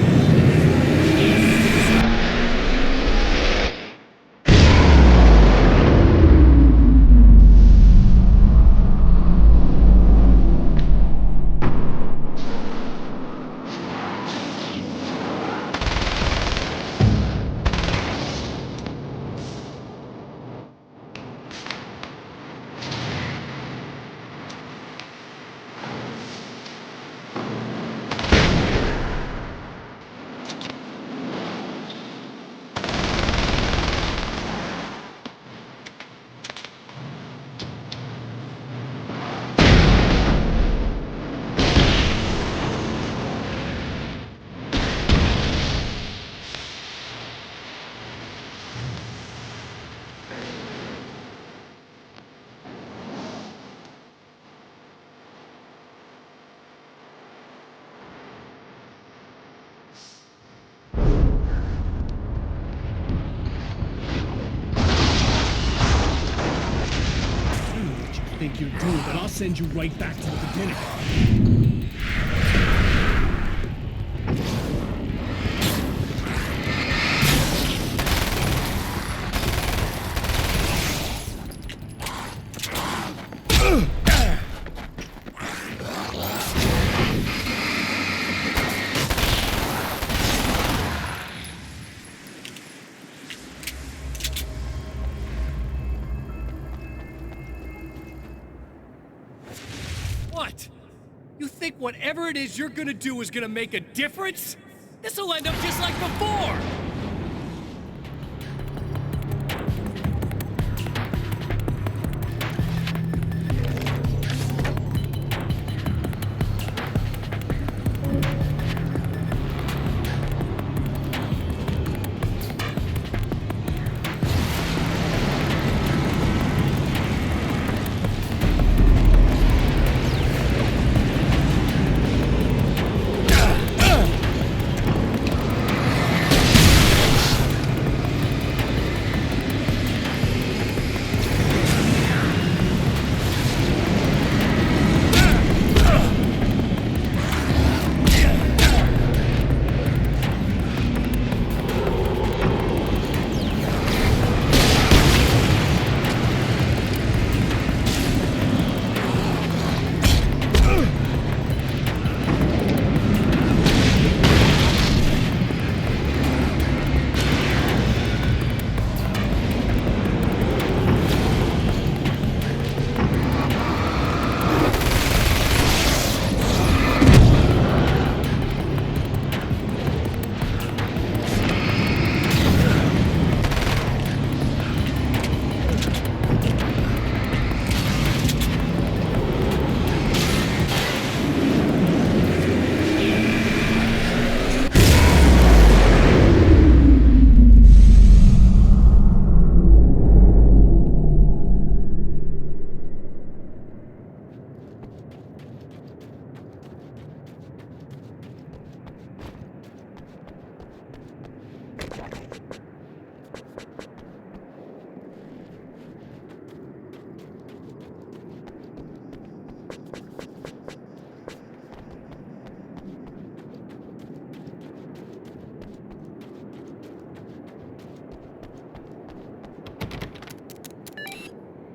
Think you're doing, but I'll send you right back to the beginning. What? You think whatever it is you're gonna do is gonna make a difference? This'll end up just like before!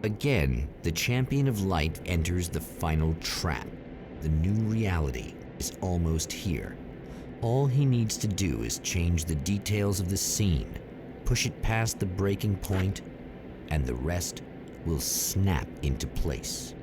Again, the champion of light enters the final trap. The new reality is almost here. All he needs to do is change the details of the scene, push it past the breaking point, and the rest will snap into place.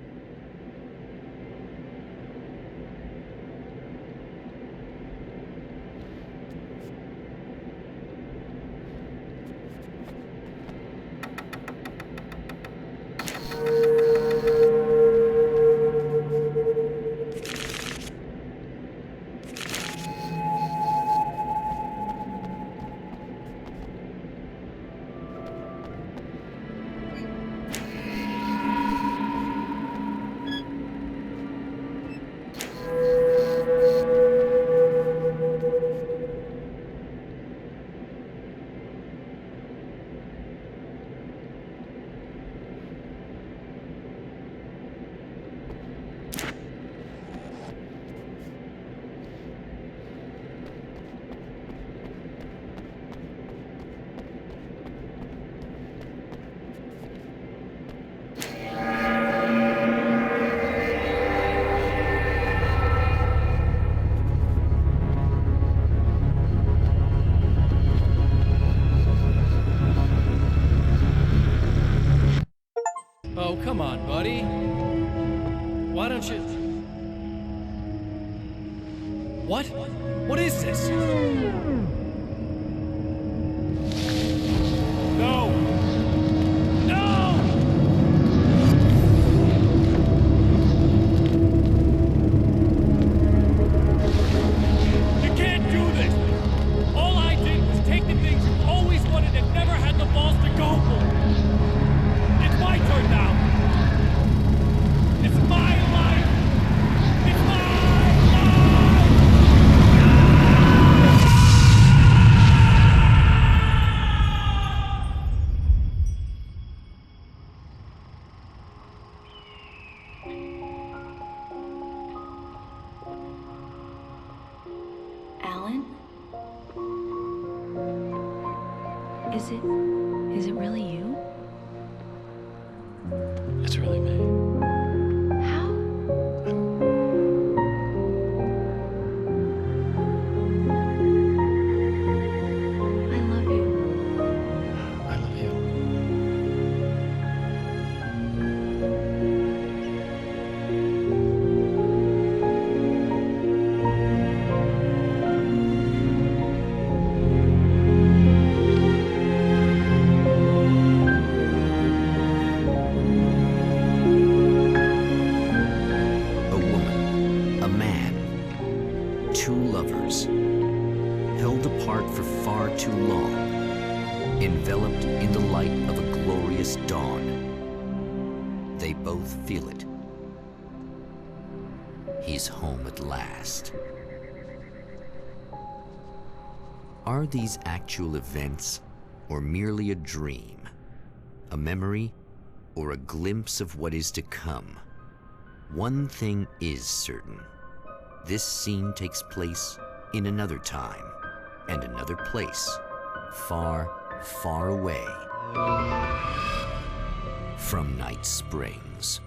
Oh, come on, buddy. Why don't you... What? What is this? No! No! You can't do this! All I did was take the things you always wanted and never had the balls to go for. It's my turn now. It's my life. It's my life! Alan? Is it really you? It's really me. How? I love you. I love you. A woman, a man, two lovers, held apart for far too long, enveloped in the light of a glorious dawn. They both feel it. He's home at last. Are these actual events, or merely a dream? A memory, or a glimpse of what is to come? One thing is certain. This scene takes place in another time and another place, far, far away from Night Springs.